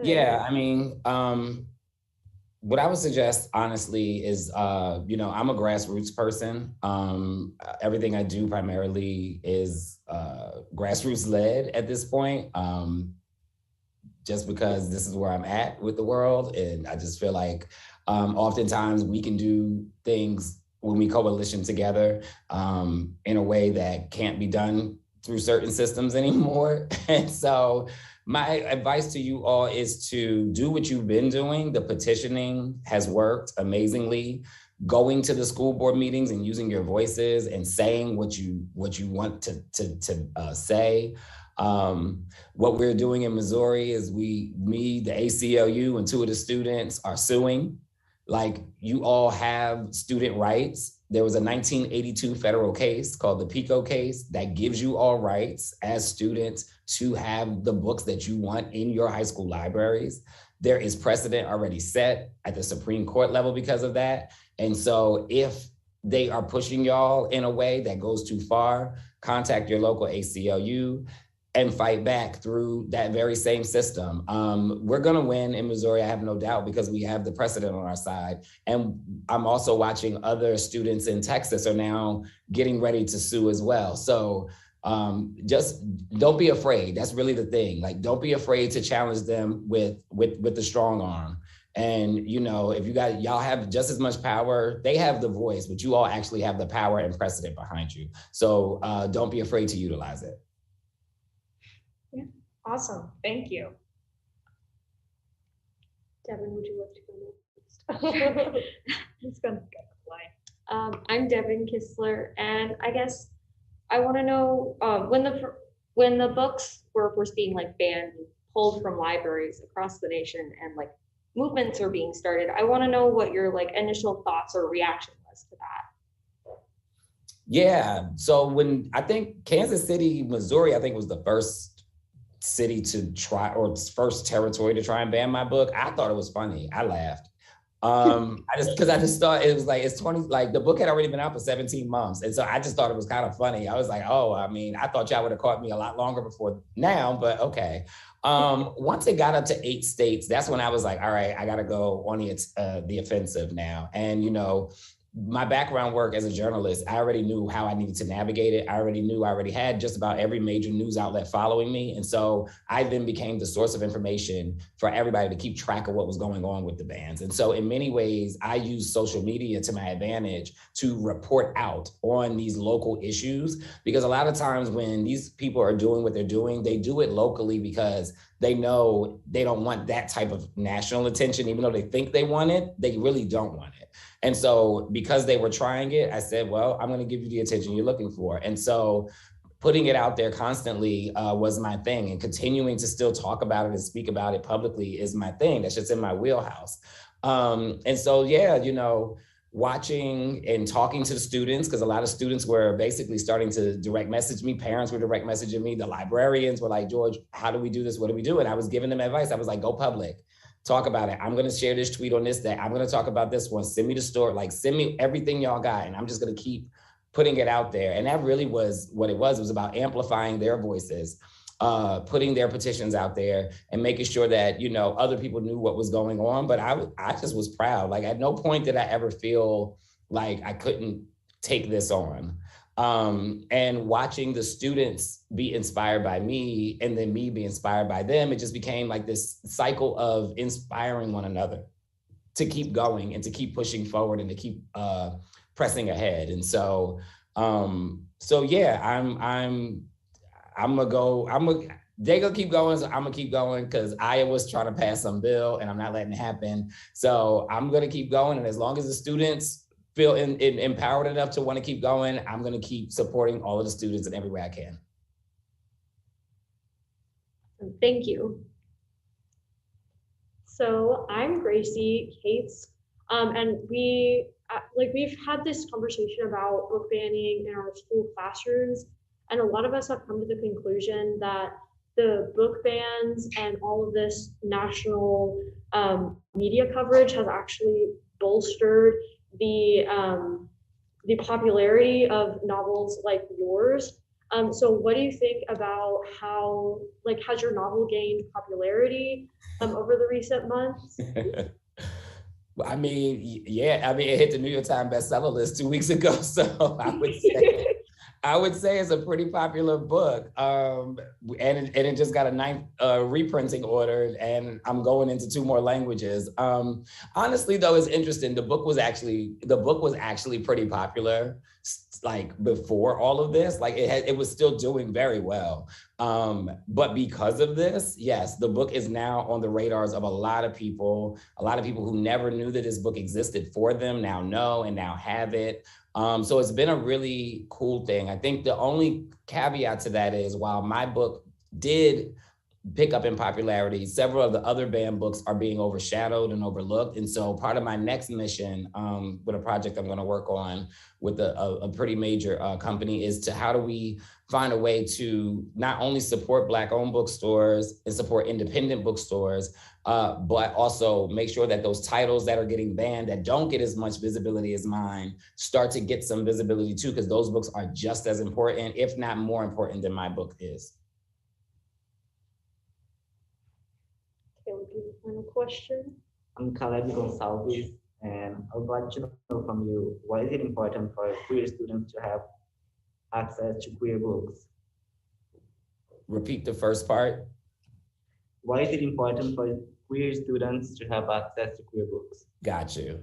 Yeah, I mean, what I would suggest, honestly, is, I'm a grassroots person. Everything I do primarily is grassroots led at this point, just because this is where I'm at with the world. And I just feel like oftentimes we can do things when we coalition together in a way that can't be done through certain systems anymore. And so my advice to you all is to do what you've been doing. The petitioning has worked amazingly. Going to the school board meetings and using your voices and saying what you want to say. What we're doing in Missouri is me, the ACLU, and two of the students are suing. Like, you all have student rights. There was a 1982 federal case called the PICO case that gives you all rights as students to have the books that you want in your high school libraries. There is precedent already set at the Supreme Court level because of that. And so if they are pushing y'all in a way that goes too far, contact your local ACLU and fight back through that very same system. We're gonna win in Missouri, I have no doubt, because we have the precedent on our side. And I'm also watching other students in Texas are now getting ready to sue as well. So just don't be afraid. That's really the thing. Like, don't be afraid to challenge them with the strong arm. And, if y'all have just as much power, they have the voice, but you all actually have the power and precedent behind you. So don't be afraid to utilize it. Yeah, awesome. Thank you. Devin, would you love to go next? It's gonna go fly. I'm Devin Kistler, and I guess I want to know when the books were first being banned and pulled from libraries across the nation, and movements are being started. I want to know what your initial thoughts or reaction was to that. Yeah, so when I think Kansas City, Missouri, I think was the first city to try, or first territory to try and ban my book, I thought it was funny. I laughed. I just thought it was it's 20, the book had already been out for 17 months. And so I just thought it was kind of funny. I was like, I thought y'all would have caught me a lot longer before now, but okay. Once it got up to 8 states, that's when I was like, all right, I got to go on the offensive now. And, my background work as a journalist, I already knew how I needed to navigate it. I already had just about every major news outlet following me. And so I then became the source of information for everybody to keep track of what was going on with the bans. And so in many ways, I use social media to my advantage to report out on these local issues, because a lot of times when these people are doing what they're doing, they do it locally because they know they don't want that type of national attention. Even though they think they want it, they really don't want it. And so because they were trying it, I said, well, I'm going to give you the attention you're looking for. And so putting it out there constantly was my thing, and continuing to still talk about it and speak about it publicly is my thing. That's just in my wheelhouse. And so, yeah, watching and talking to the students, because a lot of students were basically starting to direct message me. Parents were direct messaging me. The librarians were like, George, how do we do this? What do we do? And I was giving them advice. I was like, go public. Talk about it. I'm going to share this tweet on this day. I'm going to talk about this one. Send me the story. Send me everything y'all got. And I'm just going to keep putting it out there. And that really was what it was. It was about amplifying their voices. putting their petitions out there and making sure that, you know, other people knew what was going on. But I just was proud. Like at no point did I ever feel like I couldn't take this on. And watching the students be inspired by me and then me be inspired by them, it just became like this cycle of inspiring one another to keep going and to keep pushing forward and to keep pressing ahead. And so, yeah, they gonna keep going, so I'm gonna keep going because Iowa's trying to pass some bill and I'm not letting it happen. So I'm gonna keep going, and as long as the students feel empowered enough to want to keep going, I'm going to keep supporting all of the students in every way I can. Thank you. So I'm Gracie Cates, and we've had this conversation about book banning in our school classrooms, and a lot of us have come to the conclusion that the book bans and all of this national media coverage has actually bolstered the popularity of novels like yours. So what do you think about how, like, has your novel gained popularity over the recent months? I mean, yeah, I mean, it hit the New York Times bestseller list 2 weeks ago. So I would say it's a pretty popular book. And it just got a 9th reprinting order, and I'm going into 2 more languages. Honestly, though, it's interesting. The book was actually pretty popular, like before all of this. Like it was still doing very well. But because of this, yes, the book is now on the radars of a lot of people who never knew that this book existed for them now know and now have it. So it's been a really cool thing. I think the only caveat to that is while my book did pick up in popularity, several of the other banned books are being overshadowed and overlooked. And so part of my next mission with a project I'm going to work on with a pretty major company is to how do we find a way to not only support Black-owned bookstores and support independent bookstores, but also make sure that those titles that are getting banned that don't get as much visibility as mine start to get some visibility too, because those books are just as important, if not more important than my book is. Okay, we'll do the final question. I'm Khaled Gonsalves, and I would like to know from you, why is it important for queer students to have access to queer books? Repeat the first part. Why is it important for queer students to have access to queer books? Got you.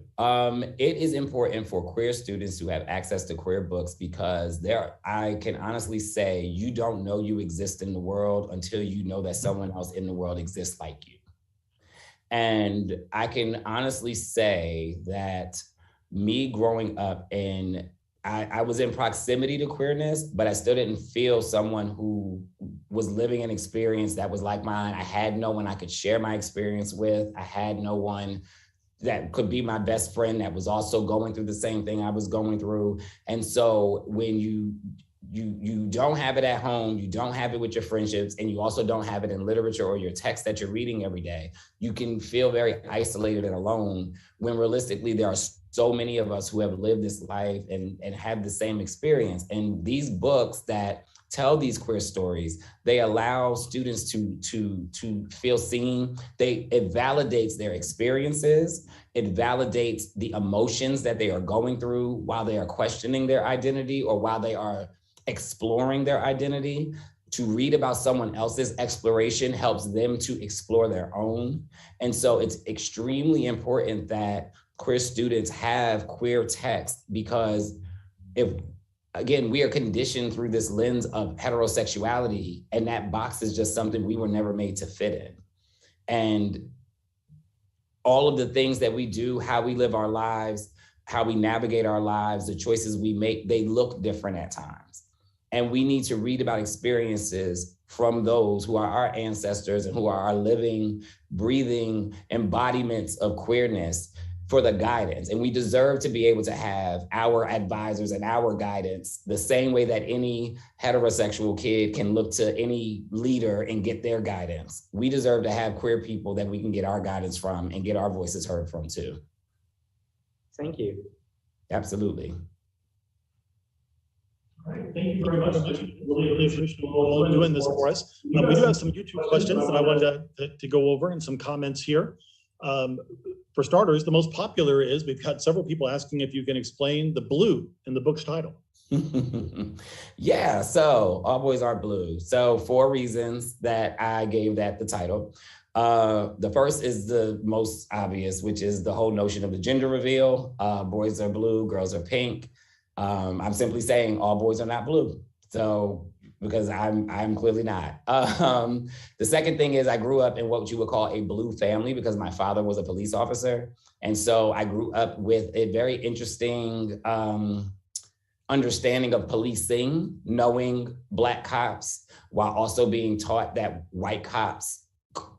It is important for queer students to have access to queer books because I can honestly say you don't know you exist in the world until you know that someone else in the world exists like you. And I can honestly say that me growing up I was in proximity to queerness, but I still didn't feel someone who was living an experience that was like mine. I had no one I could share my experience with. I had no one that could be my best friend that was also going through the same thing I was going through. And so when you don't have it at home, you don't have it with your friendships, and you also don't have it in literature or your text that you're reading every day, you can feel very isolated and alone when realistically there are so many of us who have lived this life and have the same experience. And these books that tell these queer stories, they allow students to feel seen. It validates their experiences. It validates the emotions that they are going through while they are questioning their identity or while they are exploring their identity. To read about someone else's exploration helps them to explore their own. And so it's extremely important that queer students have queer text, because again, we are conditioned through this lens of heterosexuality, and that box is just something we were never made to fit in. And all of the things that we do, how we live our lives, how we navigate our lives, the choices we make, they look different at times. And we need to read about experiences from those who are our ancestors and who are our living, breathing embodiments of queerness for the guidance. And we deserve to be able to have our advisors and our guidance the same way that any heterosexual kid can look to any leader and get their guidance. We deserve to have queer people that we can get our guidance from and get our voices heard from too. Thank you. Absolutely. All right, thank you very much. Really appreciate you all doing this for us. We do have some YouTube questions that I wanted to go over and some comments here. For starters, the most popular is we've got several people asking if you can explain the blue in the book's title. Yeah, so All Boys Are Blue. So 4 reasons that I gave that the title. The first is the most obvious, which is the whole notion of the gender reveal. Boys are blue, girls are pink. I'm simply saying all boys are not blue. So, because I'm clearly not. The second thing is I grew up in what you would call a blue family because my father was a police officer. And so I grew up with a very interesting understanding of policing, knowing Black cops, while also being taught that white cops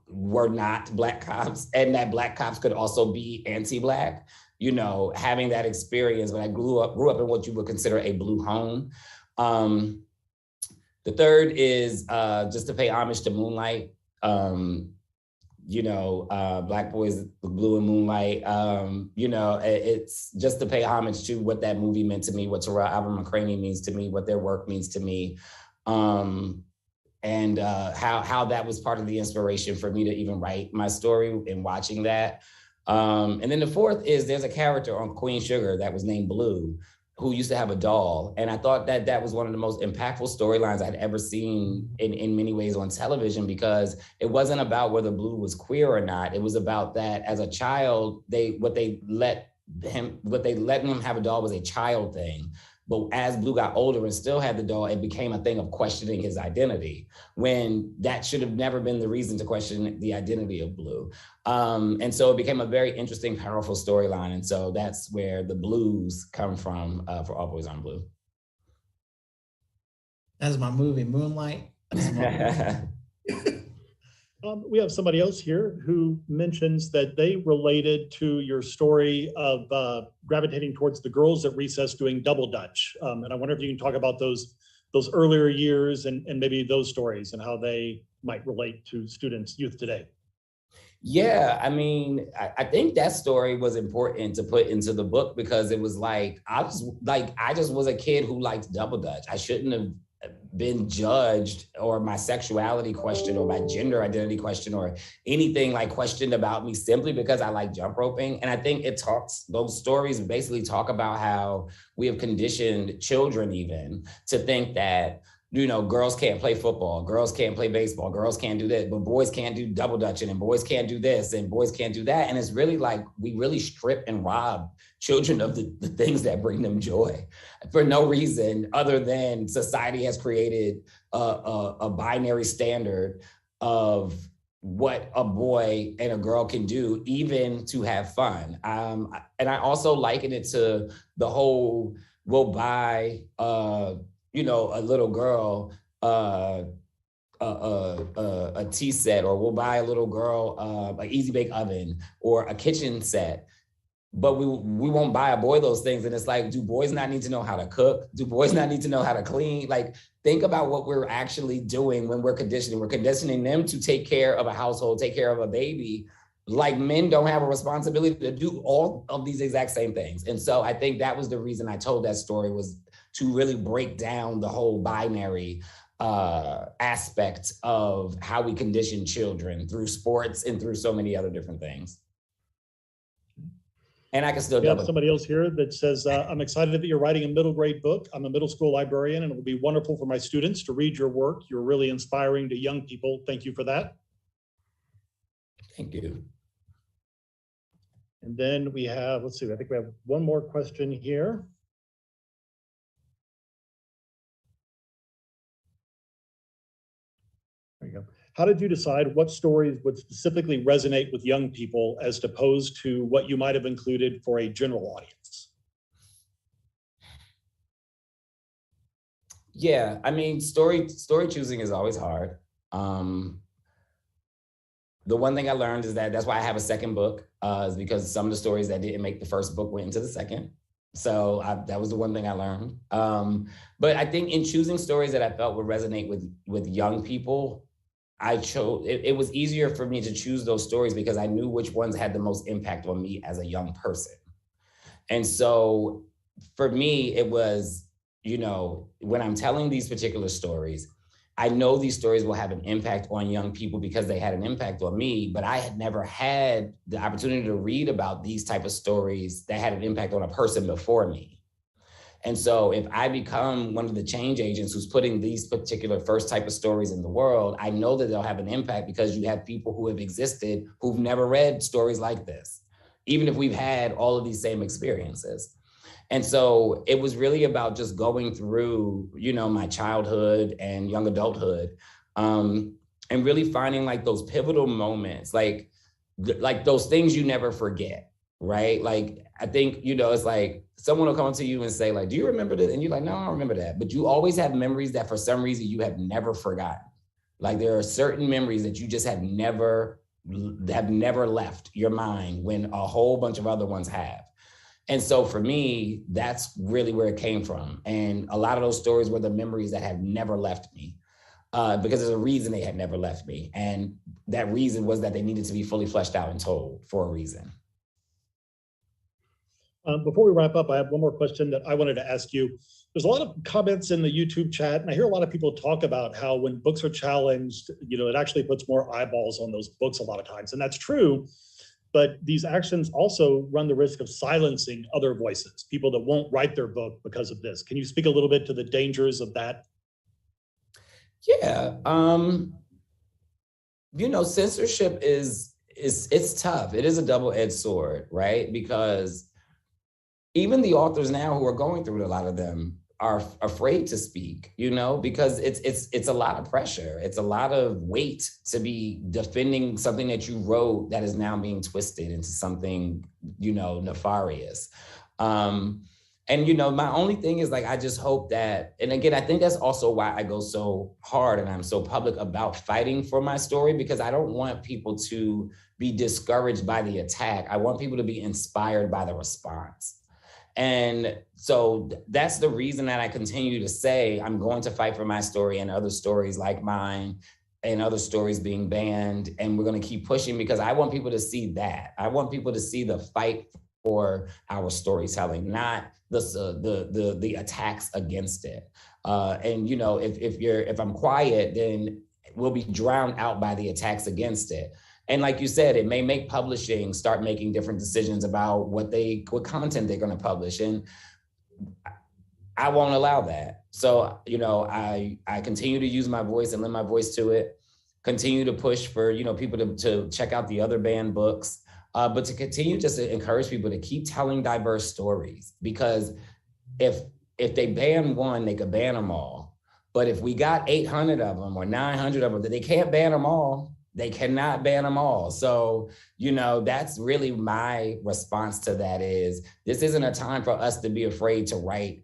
were not Black cops and that Black cops could also be anti-Black. You know, having that experience when I grew up in what you would consider a blue home. The third is just to pay homage to Moonlight. You know, Black Boys Blue and Moonlight. You know, it's just to pay homage to what that movie meant to me, what Terrell Alvin McCraney means to me, what their work means to me. And how that was part of the inspiration for me to even write my story and watching that. And then the fourth is there's a character on Queen Sugar that was named Blue, who used to have a doll. And I thought that that was one of the most impactful storylines I'd ever seen in many ways on television, because it wasn't about whether Blue was queer or not. It was about that as a child, what they let him have a doll was a child thing. But as Blue got older and still had the doll, it became a thing of questioning his identity, when that should have never been the reason to question the identity of Blue. And so it became a very interesting, powerful storyline. And so that's where the blues come from for All Boys Aren't Blue. That's my movie, Moonlight. We have somebody else here who mentions that they related to your story of gravitating towards the girls at recess doing double dutch. And I wonder if you can talk about those earlier years and maybe those stories and how they might relate to students, youth today. Yeah, I mean, I think that story was important to put into the book because it was like, I just was a kid who liked double dutch. I shouldn't have been judged or my sexuality questioned or my gender identity questioned or anything like questioned about me simply because I like jump roping. And I think those stories basically talk about how we have conditioned children even to think that, you know, girls can't play football, girls can't play baseball, girls can't do that, but boys can't do double dutching and boys can't do this and boys can't do that. And it's really like, we really strip and rob children of the things that bring them joy for no reason other than society has created a binary standard of what a boy and a girl can do, even to have fun. And I also liken it to the whole, we'll buy, you know, a little girl a tea set, or we'll buy a little girl an easy bake oven or a kitchen set, but we won't buy a boy those things. And it's like, do boys not need to know how to cook? Do boys not need to know how to clean? Like, think about what we're actually doing when we're conditioning. We're conditioning them to take care of a household, take care of a baby. Like, men don't have a responsibility to do all of these exact same things. And so I think that was the reason I told that story, was to really break down the whole binary aspect of how we condition children through sports and through so many other different things. And I can still we have somebody else here that says, I'm excited that you're writing a middle grade book. I'm a middle school librarian, and it will be wonderful for my students to read your work. You're really inspiring to young people. Thank you for that. Thank you. And then we have, let's see, I think we have one more question here. There you go. How did you decide what stories would specifically resonate with young people as opposed to what you might have included for a general audience? Yeah, I mean, story choosing is always hard. The one thing I learned is that's why I have a second book, is because some of the stories that didn't make the first book went into the second. So that was the one thing I learned. But I think in choosing stories that I felt would resonate with young people, I chose, it was easier for me to choose those stories because I knew which ones had the most impact on me as a young person. And so for me, it was you know, when I'm telling these particular stories, I know these stories will have an impact on young people because they had an impact on me, but I had never had the opportunity to read about these type of stories that had an impact on a person before me. And so if I become one of the change agents who's putting these particular first type of stories in the world, I know that they'll have an impact because you have people who have existed who've never read stories like this, even if we've had all of these same experiences. And so it was really about just going through, you know, my childhood and young adulthood, and really finding like those pivotal moments, like those things you never forget, right? Like, I think, you know, it's like someone will come to you and say like, do you remember this? And you're like, no, I don't remember that. But you always have memories that for some reason you have never forgotten. Like there are certain memories that you just have never left your mind when a whole bunch of other ones have. And so for me, that's really where it came from. And a lot of those stories were the memories that have never left me, because there's a reason they had never left me. And that reason was that they needed to be fully fleshed out and told for a reason. Before we wrap up, I have one more question that I wanted to ask you. There's a lot of comments in the YouTube chat, and I hear a lot of people talk about how when books are challenged, you know, it actually puts more eyeballs on those books a lot of times. And that's true. But these actions also run the risk of silencing other voices, people that won't write their book because of this. Can you speak a little bit to the dangers of that? Yeah, you know, censorship it's tough. It is a double-edged sword, right? Because even the authors now who are going through it, a lot of them are afraid to speak, you know, because it's a lot of pressure. It's a lot of weight to be defending something that you wrote that is now being twisted into something, you know, nefarious. And, you know, my only thing is like, I just hope that, and again, I think that's also why I go so hard and I'm so public about fighting for my story, because I don't want people to be discouraged by the attack. I want people to be inspired by the response. And so that's the reason that I continue to say I'm going to fight for my story and other stories like mine and other stories being banned. And we're going to keep pushing because I want people to see that. I want people to see the fight for our storytelling, not the attacks against it. And you know, if I'm quiet, then we'll be drowned out by the attacks against it. And like you said, it may make publishing start making different decisions about what content they're going to publish. And I won't allow that. So, you know, I continue to use my voice and lend my voice to it, continue to push for, you know, people to check out the other banned books, but to continue just to encourage people to keep telling diverse stories, because if they ban one, they could ban them all. But if we got 800 of them or 900 of them, they can't ban them all. They cannot ban them all. So, you know, that's really my response to that is this isn't a time for us to be afraid to write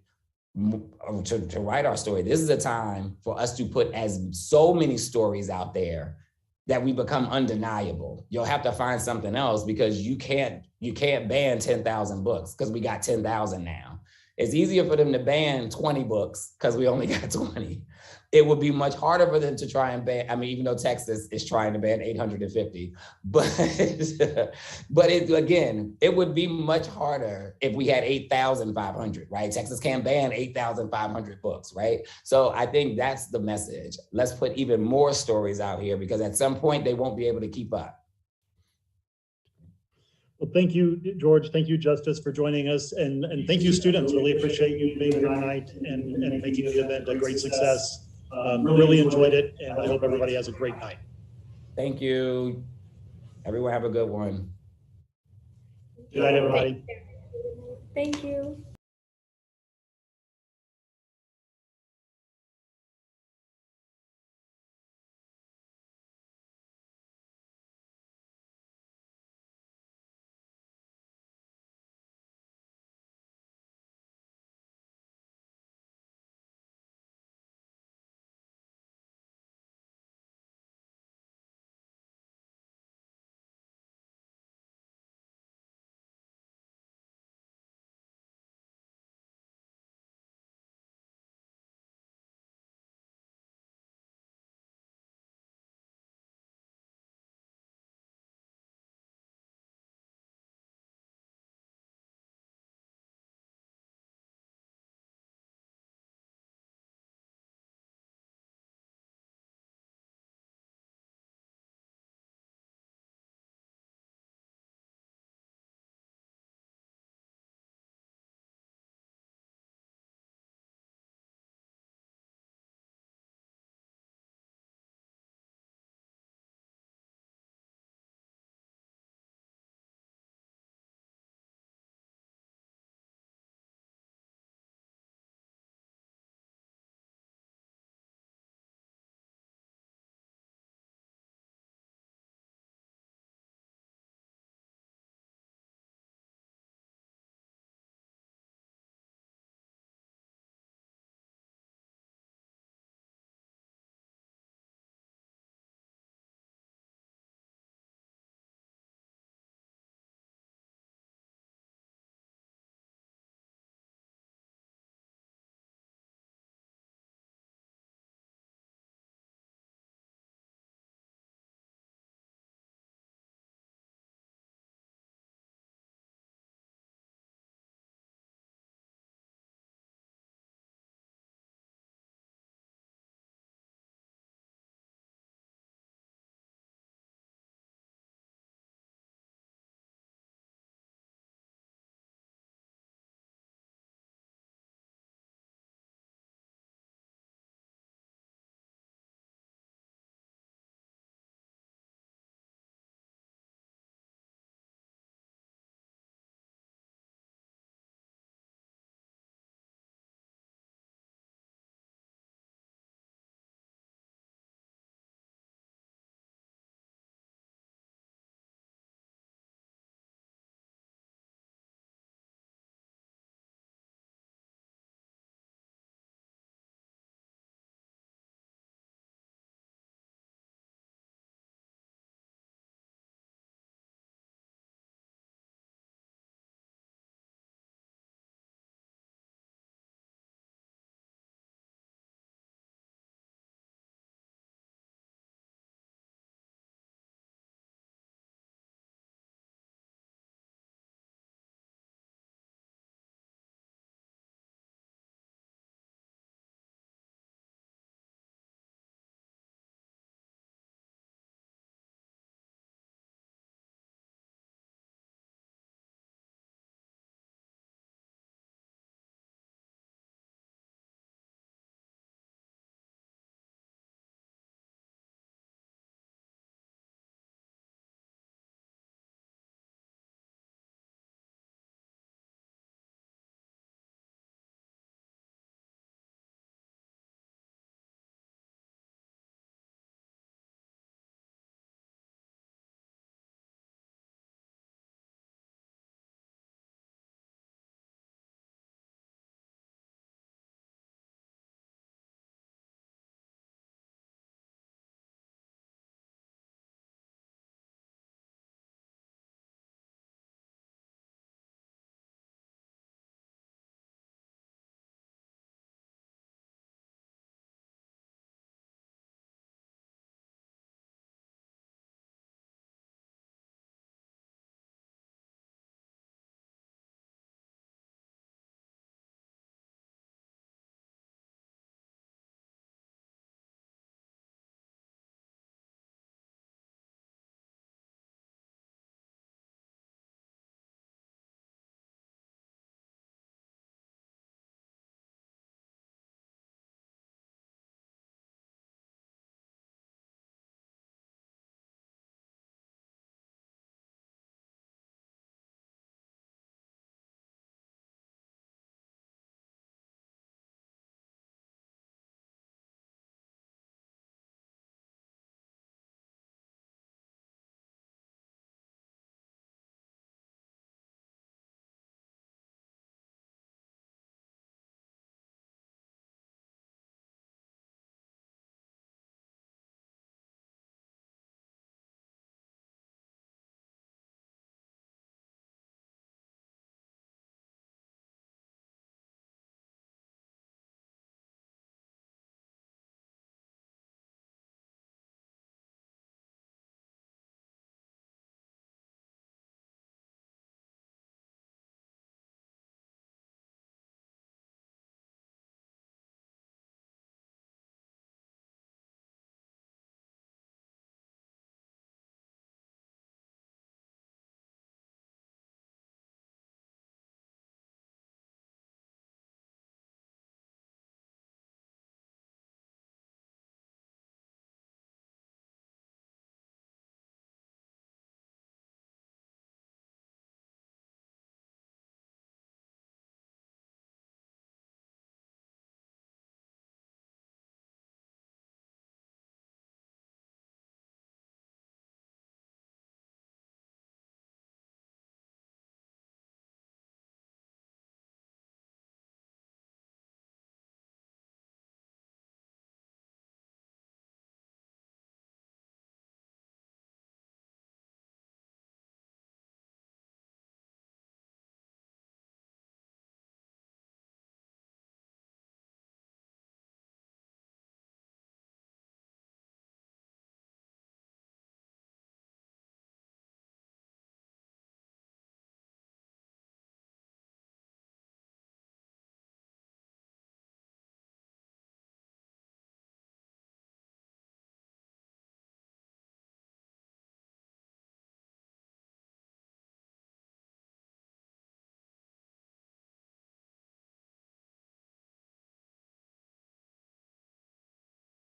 our story. This is a time for us to put so many stories out there that we become undeniable. You'll have to find something else because you can't ban 10,000 books because we got 10,000 now. It's easier for them to ban 20 books because we only got 20. It would be much harder for them to try and ban, I mean, even though Texas is trying to ban 850, but again, it would be much harder if we had 8,500, right? Texas can't ban 8,500 books, right? So I think that's the message. Let's put even more stories out here because at some point they won't be able to keep up. Well, thank you, George. Thank you, Justice, for joining us. And thank you, students. Really appreciate you being here tonight and making the event a great success. Really enjoyed it, and I hope everybody has a great night. Thank you. Everyone have a good one. Good night, everybody. Thank you.